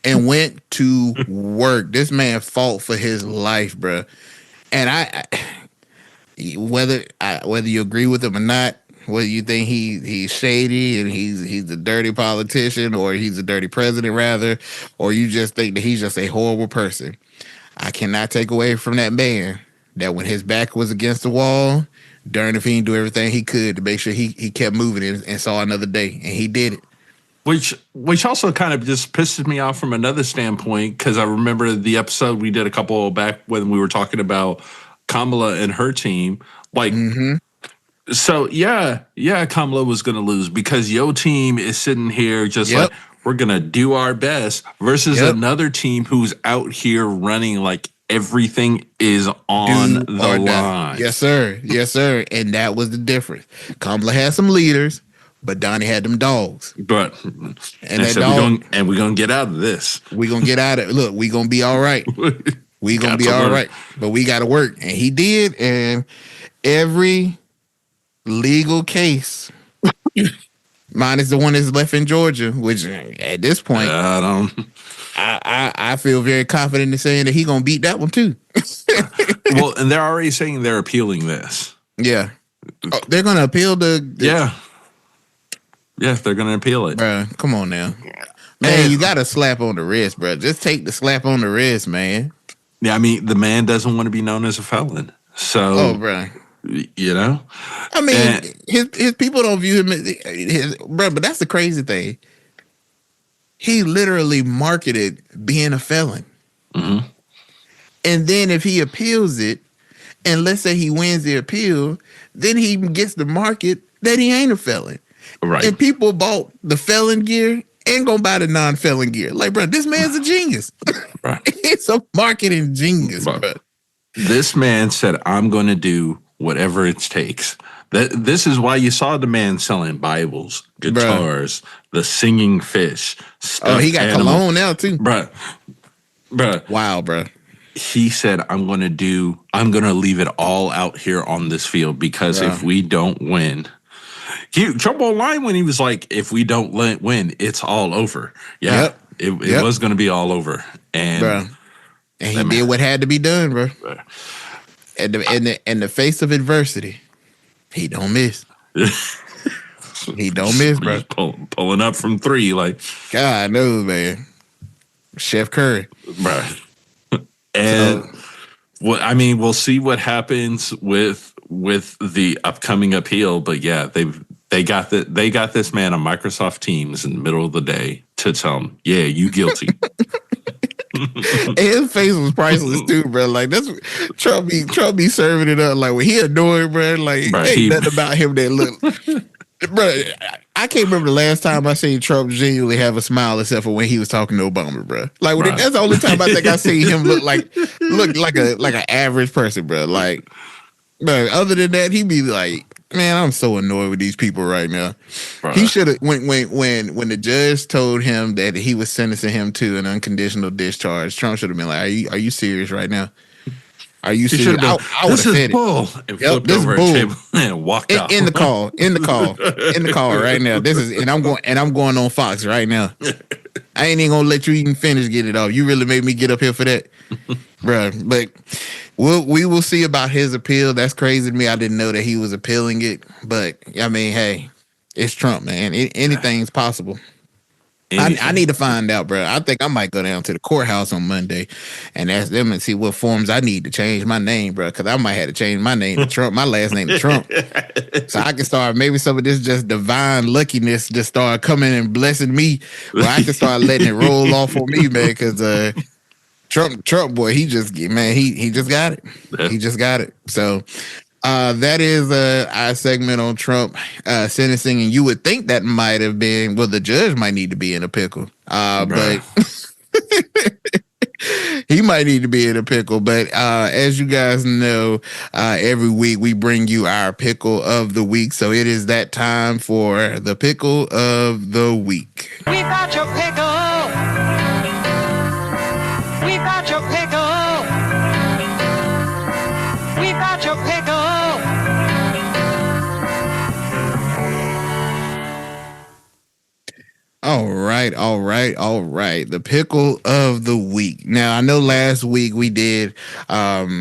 And went to work. This man fought for his life, bro. And whether you agree with him or not, whether you think he's shady and he's a dirty politician or he's a dirty president rather, or you just think that he's just a horrible person, I cannot take away from that man that when his back was against the wall, darn if he didn't do everything he could to make sure he kept moving and saw another day, and he did it. Which also kind of just pisses me off from another standpoint, because I remember the episode we did a couple back when we were talking about Kamala and her team. Like, so yeah, Kamala was going to lose because your team is sitting here just like, we're going to do our best versus another team who's out here running like everything is on the line. Yes, sir. Yes, sir. And that was the difference. Kamala had some leaders, but Donnie had them dogs. But we're gonna get out of this. We're gonna get out of it. Look, we're gonna be all right. We're gonna be all right. But we gotta work. And he did. And every legal case, minus the one that's left in Georgia, which at this point I feel very confident in saying that he's gonna beat that one too. Well, and they're already saying they're appealing this. Yeah. Oh, they're gonna appeal Yes, they're going to appeal it. Bro, come on now. Man, you got a slap on the wrist, bro. Just take the slap on the wrist, man. Yeah, I mean, the man doesn't want to be known as a felon. So, bro. You know? I mean, his people don't view him as bro, but that's the crazy thing. He literally marketed being a felon. Mm-hmm. And then if he appeals it, and let's say he wins the appeal, then he gets the market that he ain't a felon. Right. And people bought the felon gear and gonna buy the non-felon gear. Like, bro, this man's a genius. Right. It's a marketing genius, bro. This man said, I'm going to do whatever it takes. This is why you saw the man selling Bibles, guitars, the singing fish. Oh, he got cologne now, too. Bruh. Wow, bro. He said, I'm going to leave it all out here on this field because if we don't win... Trump online when he was like, if we don't win, it's all over. Yeah, it was going to be all over. And he did what had to be done, bro. In the face of adversity, he don't miss. He don't miss, bro. Pulling up from 3, like. God knows, man. Chef Curry. Bro. And, we'll see what happens with the upcoming appeal, but yeah, they got this man on Microsoft Teams in the middle of the day to tell him, yeah, you guilty. His face was priceless too, bro. Like that's Trump be serving it up like when he annoyed, bro. Like ain't nothing about him that look, bro. I can't remember the last time I seen Trump genuinely have a smile except for when he was talking to Obama, bro. Like that's the only time I think I seen him look like an average person, bro. Like, bro. Other than that, he be like Man, I'm so annoyed with these people right now. Bruh. He should have when the judge told him that he was sentencing him to an unconditional discharge. Trump should have been like, "Are you serious right now? Are you serious?" I would have said bull. And flipped over a table and walked out. In the call right now. This is and I'm going on Fox right now. I ain't even gonna let you even finish get it off. You really made me get up here for that, bro. But we will see about his appeal. That's crazy to me. I didn't know that he was appealing it. But I mean, hey, it's Trump, man. Anything's possible. I need to find out, bro. I think I might go down to the courthouse on Monday and ask them and see what forms I need to change my name, bro. Because I might have to change my name to Trump, my last name to Trump, so I can start maybe some of this just divine luckiness just start coming and blessing me, where I can start letting it roll off on me, man. Because Trump boy, he just got it. He just got it. So. That is our segment on Trump sentencing, and you would think that might have been, well, the judge might need to be in a pickle, but he might need to be in a pickle. But as you guys know, every week we bring you our pickle of the week, so it is that time for the pickle of the week. We got your pickle. We got your pickle. We got your pickle. All right. The pickle of the week. Now, I know last week we did a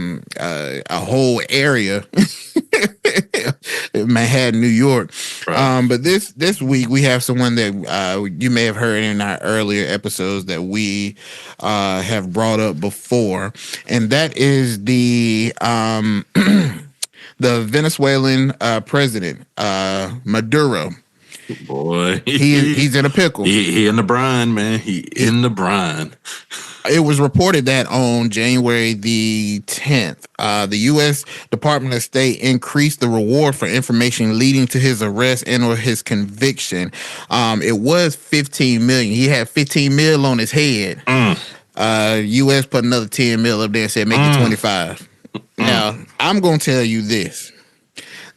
whole area in Manhattan, New York. Right. But this week we have someone that you may have heard in our earlier episodes that we have brought up before, and that is the the Venezuelan president, Maduro. Boy, he's in a pickle. He in the brine, man. He in the brine. It was reported that on January the 10th, the U.S. Department of State increased the reward for information leading to his arrest and/or his conviction. It was $15 million. He had $15 million on his head. U.S. put another $10 million up there and said make it 25. Now, I'm gonna tell you this: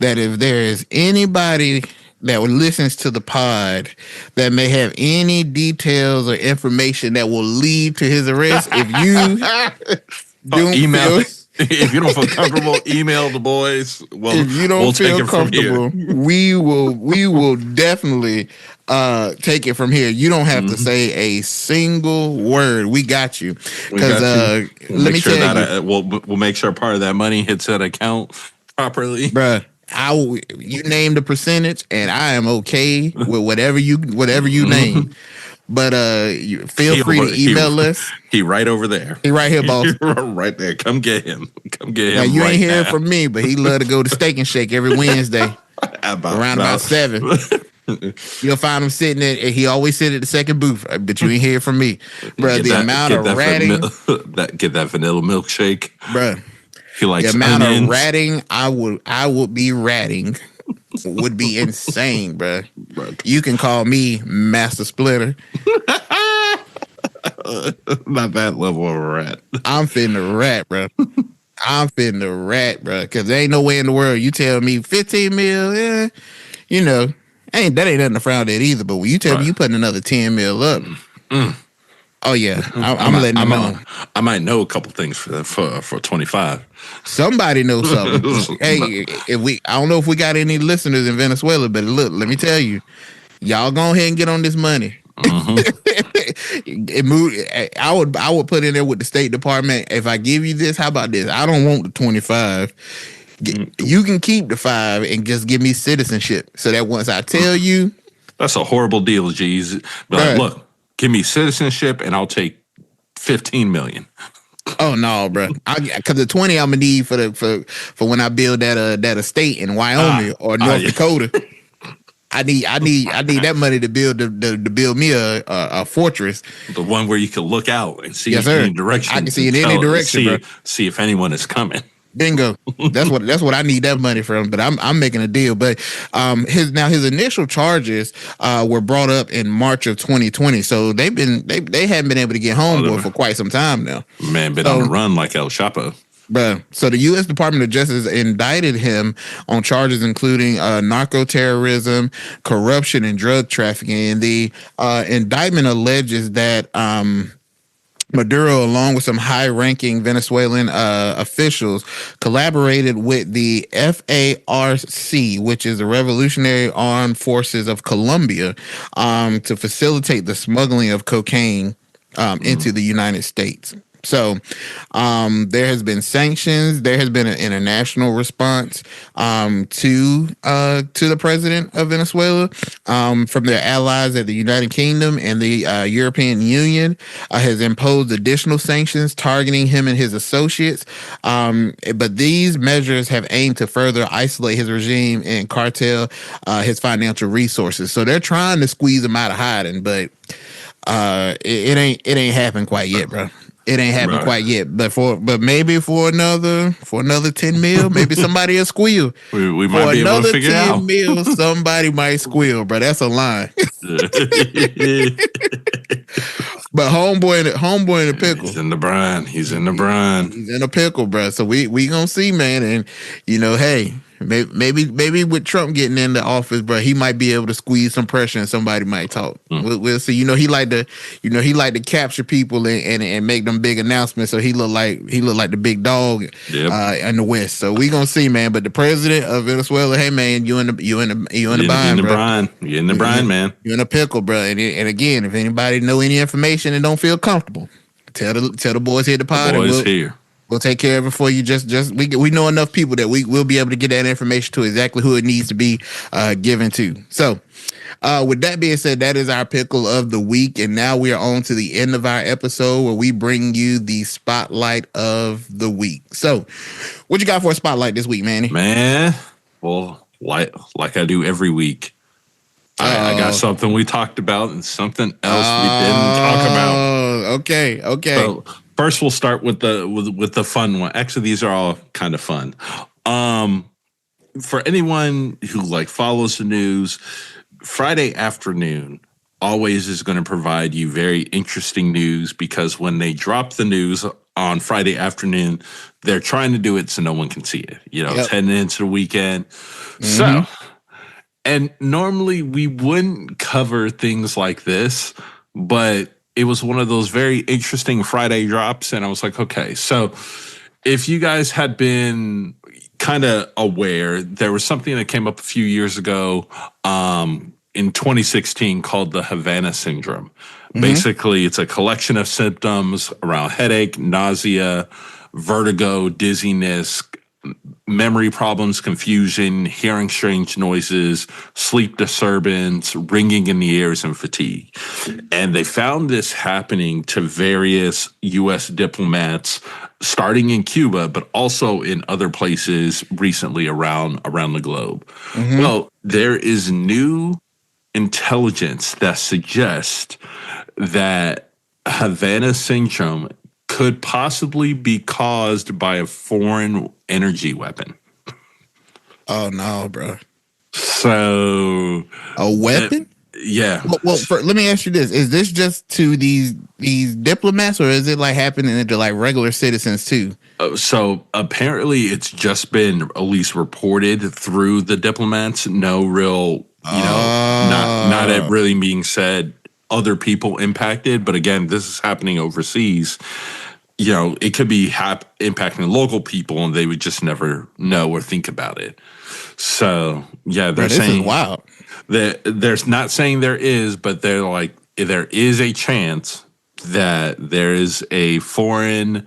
that if there is anybody that listens to the pod that may have any details or information that will lead to his arrest, if you email if you don't feel comfortable, email the boys. Well, if you don't feel comfortable, we will definitely take it from here. You don't have to say a single word. We got you. Because let me tell you, we'll make sure part of that money hits that account properly, bruh. You name the percentage, and I am okay with whatever you name. But you feel free to email us. He right over there. He right here, boss. Right there. Come get him. Now, you ain't hearing from me, but he love to go to Steak and Shake every Wednesday around about 7. You'll find him sitting there. He always sit at the second booth, but you ain't hear from me, bro. The amount of ratting, get that vanilla milkshake, bro. The amount of ratting I would be ratting would be insane, bro. You can call me Master Splitter. Not that level of rat. I'm finna rat, bro. Because there ain't no way in the world you tell me 15 mil, that ain't nothing to frown at either. But when you tell me you putting another 10 mil up, oh yeah, I'm letting you know. I might know a couple things for 25. Somebody knows something. Hey, I don't know if we got any listeners in Venezuela, but look, let me tell you, y'all go ahead and get on this money. I would put in there with the State Department. If I give you this, how about this? I don't want the 25. You can keep the 5 and just give me citizenship, so that once I tell you, that's a horrible deal, G's. But look, give me citizenship and I'll take 15 million. Oh no, bro! Because the 20 I'm gonna need for when I build that estate in Wyoming or North Dakota. I need that money to build me a fortress. The one where you can look out and see in any direction. I can see in any direction, bro. See if anyone is coming. Bingo. That's what I need that money from. But I'm making a deal. But his initial charges were brought up in March of 2020. So they haven't been able to get home for quite some time now. Man, been on the run like El Chapo. Bruh. So the U.S. Department of Justice indicted him on charges including narco terrorism, corruption, and drug trafficking. And the indictment alleges that Maduro, along with some high-ranking Venezuelan officials, collaborated with the FARC, which is the Revolutionary Armed Forces of Colombia, to facilitate the smuggling of cocaine into the United States. So there has been sanctions. There has been an international response to the president of Venezuela from their allies at the United Kingdom, and the European Union has imposed additional sanctions targeting him and his associates. But these measures have aimed to further isolate his regime and cartel his financial resources. So they're trying to squeeze him out of hiding, but it ain't happened quite yet, bro. It ain't happened quite yet, but maybe for another 10 mil, maybe somebody will squeal. We might be able to figure it out. Mil, somebody might squeal, bro. That's a line. But homeboy in the pickle. He's in the brine. He's in the pickle, bro. So we gonna see, man. And hey, maybe with Trump getting into office, bro, he might be able to squeeze some pressure and somebody might talk. We'll see. He like to capture people and make them big announcements. So he look like the big dog in the West. So we gonna see, man. But the president of Venezuela, hey man, you in the bind, bro. You're in the brine, man. You're in a pickle, bro. And again, if anybody know any information and don't feel comfortable, tell the boys here at the pod. The boys here. We'll take care of it for you. We know enough people that we'll be able to get that information to exactly who it needs to be given to. So, with that being said, that is our pickle of the week, and now we are on to the end of our episode where we bring you the spotlight of the week. So, what you got for a spotlight this week, Manny? Man, well, like I do every week, I got something we talked about and something else we didn't talk about. Okay. So, first, we'll start with the fun one. Actually, these are all kind of fun. For anyone who follows the news, Friday afternoon always is going to provide you very interesting news, because when they drop the news on Friday afternoon, they're trying to do it so no one can see it. It's heading into the weekend. Mm-hmm. So, and normally we wouldn't cover things like this, but it was one of those very interesting Friday drops, and I was like, okay, so if you guys had been kind of aware, there was something that came up a few years ago in 2016 called the Havana syndrome. Mm-hmm. Basically, it's a collection of symptoms around headache, nausea, vertigo, dizziness, memory problems, confusion, hearing strange noises, sleep disturbance, ringing in the ears, and fatigue. And they found this happening to various U.S. diplomats, starting in Cuba, but also in other places recently around the globe. Mm-hmm. Well, there is new intelligence that suggests that Havana syndrome could possibly be caused by a foreign energy weapon. Oh no, bro! So a weapon? Yeah. Well, let me ask you this: is this just to these diplomats, or is it happening to regular citizens too? So apparently, it's just been at least reported through the diplomats. No real, not it really being said. Other people impacted, but again, this is happening overseas. It could be impacting local people, and they would just never know or think about it. So, yeah, they're saying, wow. They're not saying there is, but they're like, there is a chance that there is a foreign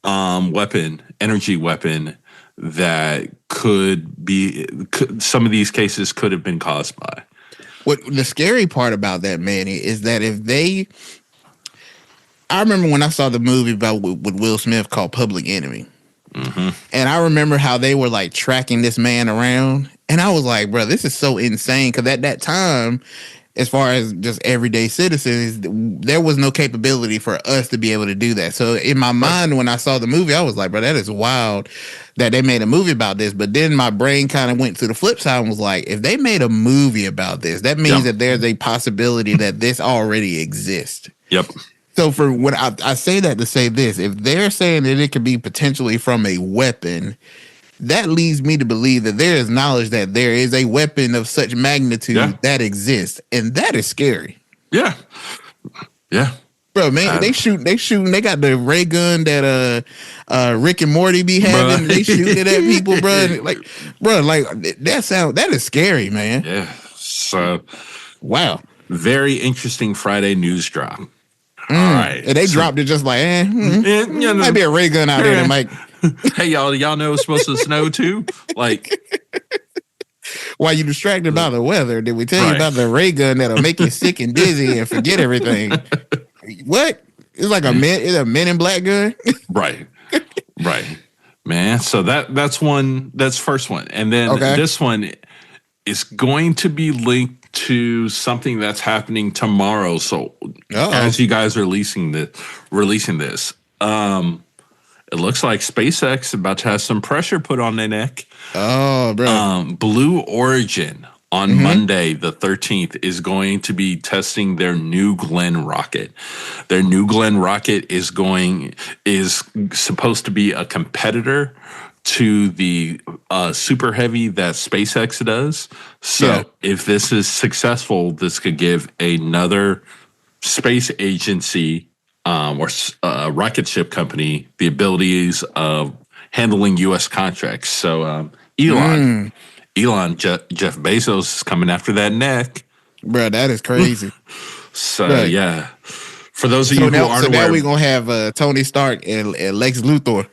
energy weapon that some of these cases could have been caused by. What the scary part about that, Manny, is that I remember when I saw the movie with Will Smith called Public Enemy. Mm-hmm. And I remember how they were tracking this man around. And I was like, bro, this is so insane. Because at that time, as far as just everyday citizens, there was no capability for us to be able to do that. So in my mind, when I saw the movie, I was like, bro, that is wild that they made a movie about this. But then my brain kind of went to the flip side and was like, if they made a movie about this, that means that there's a possibility that this already exists. Yep. So for what I say that to say this, if they're saying that it could be potentially from a weapon, that leads me to believe that there is knowledge that there is a weapon of such magnitude that exists, and that is scary. Yeah, yeah. Bro, man, they shooting. They got the ray gun that Rick and Morty be having. They shooting it at people, bro. That is scary, man. Yeah. So, wow, very interesting Friday news drop. All right, and they dropped it just like, might be a ray gun out there that might. Hey, y'all know it's supposed to snow too. Like, while you distracted by the weather, did we tell you about the ray gun that'll make you sick and dizzy and forget everything? What? It's like a Men in Black gun. Right, man. So that's one. That's first one, and then this one is going to be linked to something that's happening tomorrow. So as you guys are releasing this, it looks like SpaceX is about to have some pressure put on their neck. Oh, bro. Blue Origin on Monday, the 13th, is going to be testing their New Glenn rocket. Their New Glenn rocket is supposed to be a competitor to the Super Heavy that SpaceX does. So if this is successful, this could give another space agency or rocket ship company the abilities of handling U.S. contracts. So Jeff Bezos is coming after that neck. Bro, that is crazy. So, yeah. For those of you who aren't aware. So now we're going to have Tony Stark and Lex Luthor.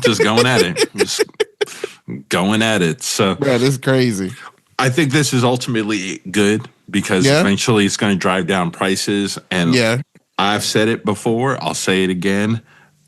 Just going at it. Just going at it. So, bro, this is crazy. I think this is ultimately good because eventually it's going to drive down prices. And I've said it before. I'll say it again.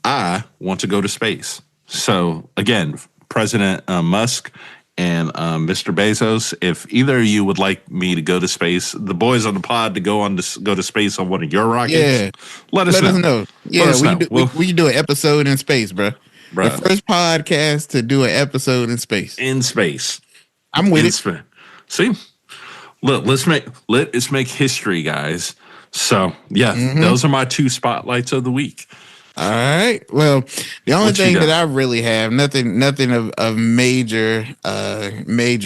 I want to go to space. So, again, President Musk and Mr. Bezos, if either of you would like me to go to space, the boys on the pod to go to space on one of your rockets, let us know. Yeah, we can do an episode in space, bro. The first podcast to do an episode in space. In space. I'm with it. See? Look, let's make history, guys. So, those are my two spotlights of the week. All right. Well, the only thing that I really have, nothing of major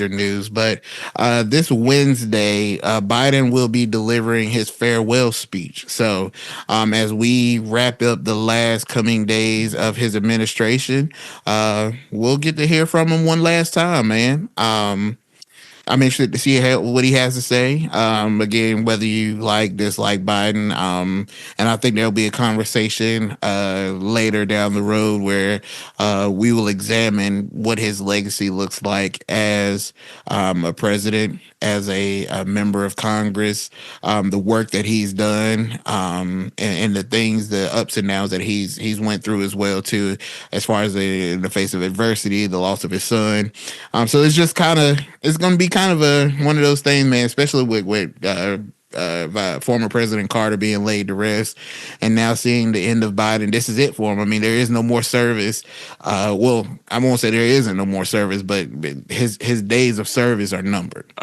news, but this Wednesday, Biden will be delivering his farewell speech. So as we wrap up the last coming days of his administration, we'll get to hear from him one last time, man. I'm interested to see what he has to say. Again, whether you dislike Biden, and I think there'll be a conversation later down the road where we will examine what his legacy looks like as a president, as a member of Congress, the work that he's done, and the things, the ups and downs that he's went through as well too, as far as in the face of adversity, the loss of his son. So it's just it's going to be kind of one of those things, man, especially with former President Carter being laid to rest, and now seeing the end of Biden. This is it for him. I mean, there is no more service. Well, I won't say there isn't no more service, but his days of service are numbered.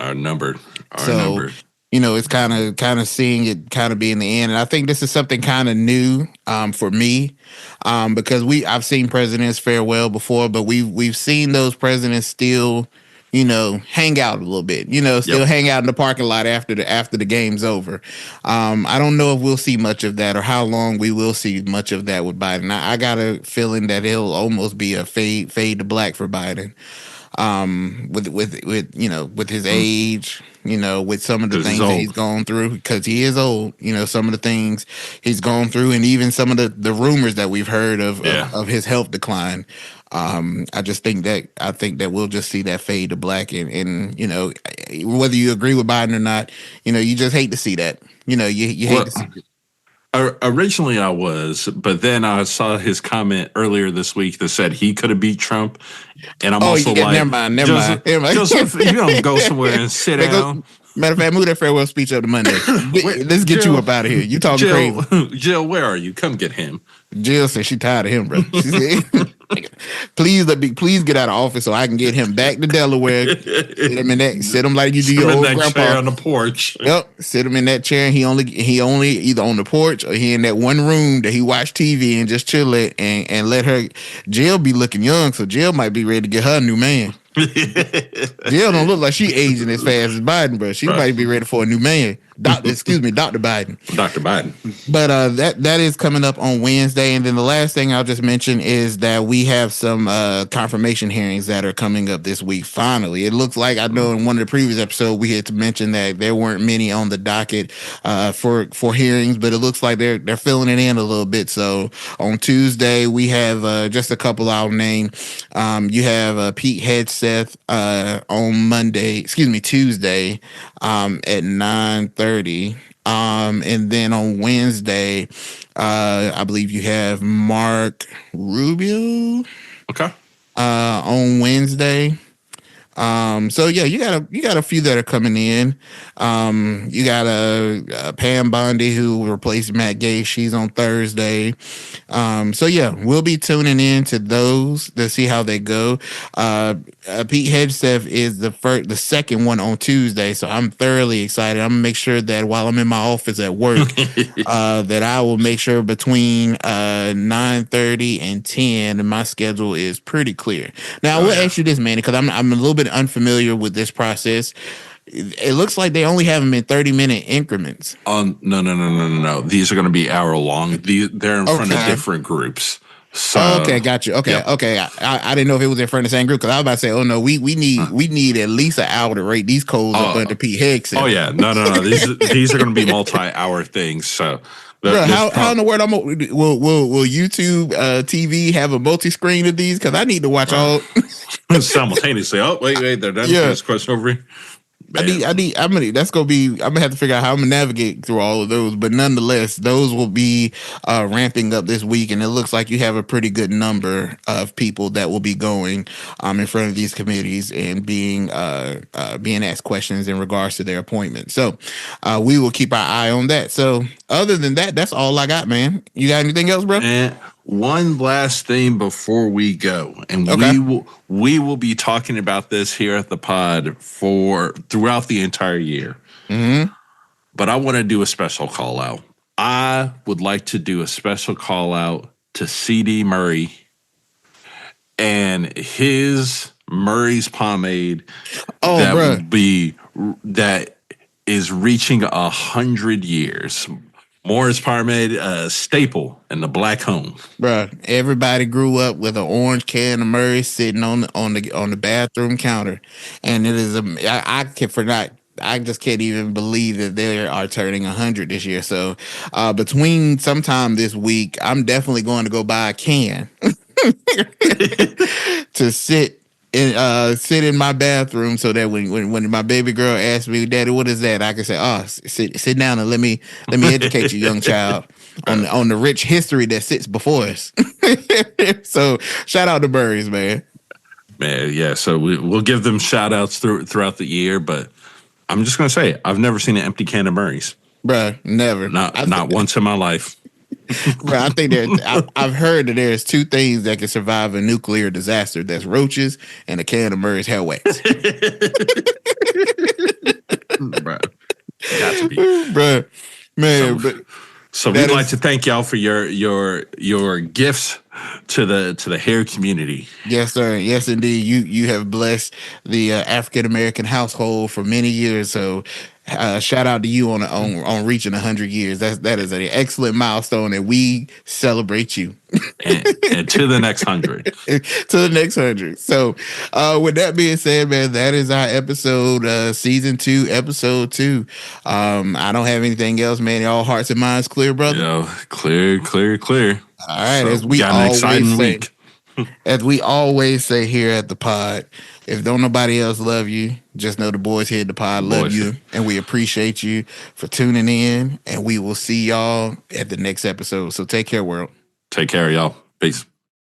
You know, it's kind of seeing it kind of being the end, and I think this is something kind of new for me, because I've seen presidents farewell before, but we've seen those presidents still, you know, hang out a little bit, you know, still hang out in the parking lot after the game's over. I don't know if we'll see much of that or how long we will see much of that with Biden. I got a feeling that it'll almost be a fade to black for Biden. With you know, with his age, you know, with some of the things that he's gone through, because he is old, you know, some of the things he's gone through, and even some of the rumors that we've heard of his health decline. I think that we'll just see that fade to black, and you know, whether you agree with Biden or not, you know, you just hate to see that. You know, you hate to see it. Originally I was, but then I saw his comment earlier this week that said he could have beat Trump, and I'm also like, never mind. Joseph, you don't go somewhere and sit down. Matter of fact, move that farewell speech up to Monday. Let's get Jill, you up out of here. You talking crazy. Jill, where are you? Come get him. Jill said she tired of him, bro. She said, Please get out of office so I can get him back to Delaware. Sit him like you do your old grandpa chair on the porch. Yep, sit him in that chair. He only either on the porch or he in that one room that he watch TV and just chill it and let her. Jill be looking young, so Jill might be ready to get her a new man. Jill don't look like she aging as fast as Biden, but she might be ready for a new man. Dr. Biden. Dr. Biden. But that is coming up on Wednesday. And then the last thing I'll just mention is that we have some confirmation hearings that are coming up this week. Finally, it looks like, I know in one of the previous episodes we had to mention that there weren't many on the docket for hearings, but it looks like they're filling it in a little bit. So on Tuesday we have just a couple I'll name. You have Pete Hegseth on Tuesday at 9:30. And then on Wednesday, I believe you have Mark Rubio. Okay. On Wednesday. So yeah, you got a few that are coming in. You got a Pam Bondi who replaced Matt Gay. She's on Thursday. So yeah, we'll be tuning in to those to see how they go. Pete Hegseth is the second one on Tuesday, so I'm thoroughly excited. I'm gonna make sure that while I'm in my office at work, that I will make sure between 9:30 and 10, and my schedule is pretty clear. Now I will ask you this, Manny, because I'm a little bit unfamiliar with this process. It looks like they only have them in 30-minute increments. No. These are going to be hour long. They're in front of different groups. So okay, got you. Okay, yeah. Okay. I didn't know if it was in front of the same group because I was about to say, oh no, we need at least an hour to rate these codes up under Pete Hegseth. Oh yeah, no. These are going to be multi-hour things. So. Bro, how in the world will YouTube TV have a multi-screen of these? Because I need to watch all simultaneously. Oh wait, they're done. Yeah. This question over here. I'm gonna have to figure out how I'm gonna navigate through all of those, but nonetheless, those will be ramping up this week, and it looks like you have a pretty good number of people that will be going in front of these committees and being asked questions in regards to their appointment. So we will keep our eye on that. So other than that, that's all I got, man. You got anything else, bro? And one last thing before we go, and we will be talking about this here at the pod throughout the entire year. Mm-hmm. But I want to do a special call out. I would like to do a special call out to C.D. Murray and his Murray's pomade that is reaching 100 years. Morris pomade, staple in the black home. Bruh, everybody grew up with an orange can of Murray sitting on the bathroom counter, and it is I just can't even believe that they are turning 100 this year. So, between sometime this week, I'm definitely going to go buy a can to sit in my bathroom so that when my baby girl asks me, Daddy, what is that? I can say, oh, sit down and let me educate you, young child, on the rich history that sits before us. So shout out to Burries, man. Man, yeah. So we'll give them shout outs throughout the year, but I'm just gonna say I've never seen an empty can of Murray's. Bruh, never. Not once in my life. Bro, I think I've heard that there's two things that can survive a nuclear disaster. That's roaches and a can of Murray's hair wax. Bro, got to be. Bro, man. So we'd like to thank y'all for your gifts to the hair community. Yes, sir. Yes, indeed. You have blessed the African American household for many years. So shout out to you on reaching 100 years. That is an excellent milestone, and we celebrate you. and to the next 100. To the next 100. So with that being said, man, that is our episode, season 2, episode 2. I don't have anything else, man. All hearts and minds clear, brother. Yo, clear. All right, so as we always say, as we always say here at the pod, if don't nobody else love you, just know the boys here at the pod love you, and we appreciate you for tuning in, and we will see y'all at the next episode. So take care, world. Take care, y'all. Peace.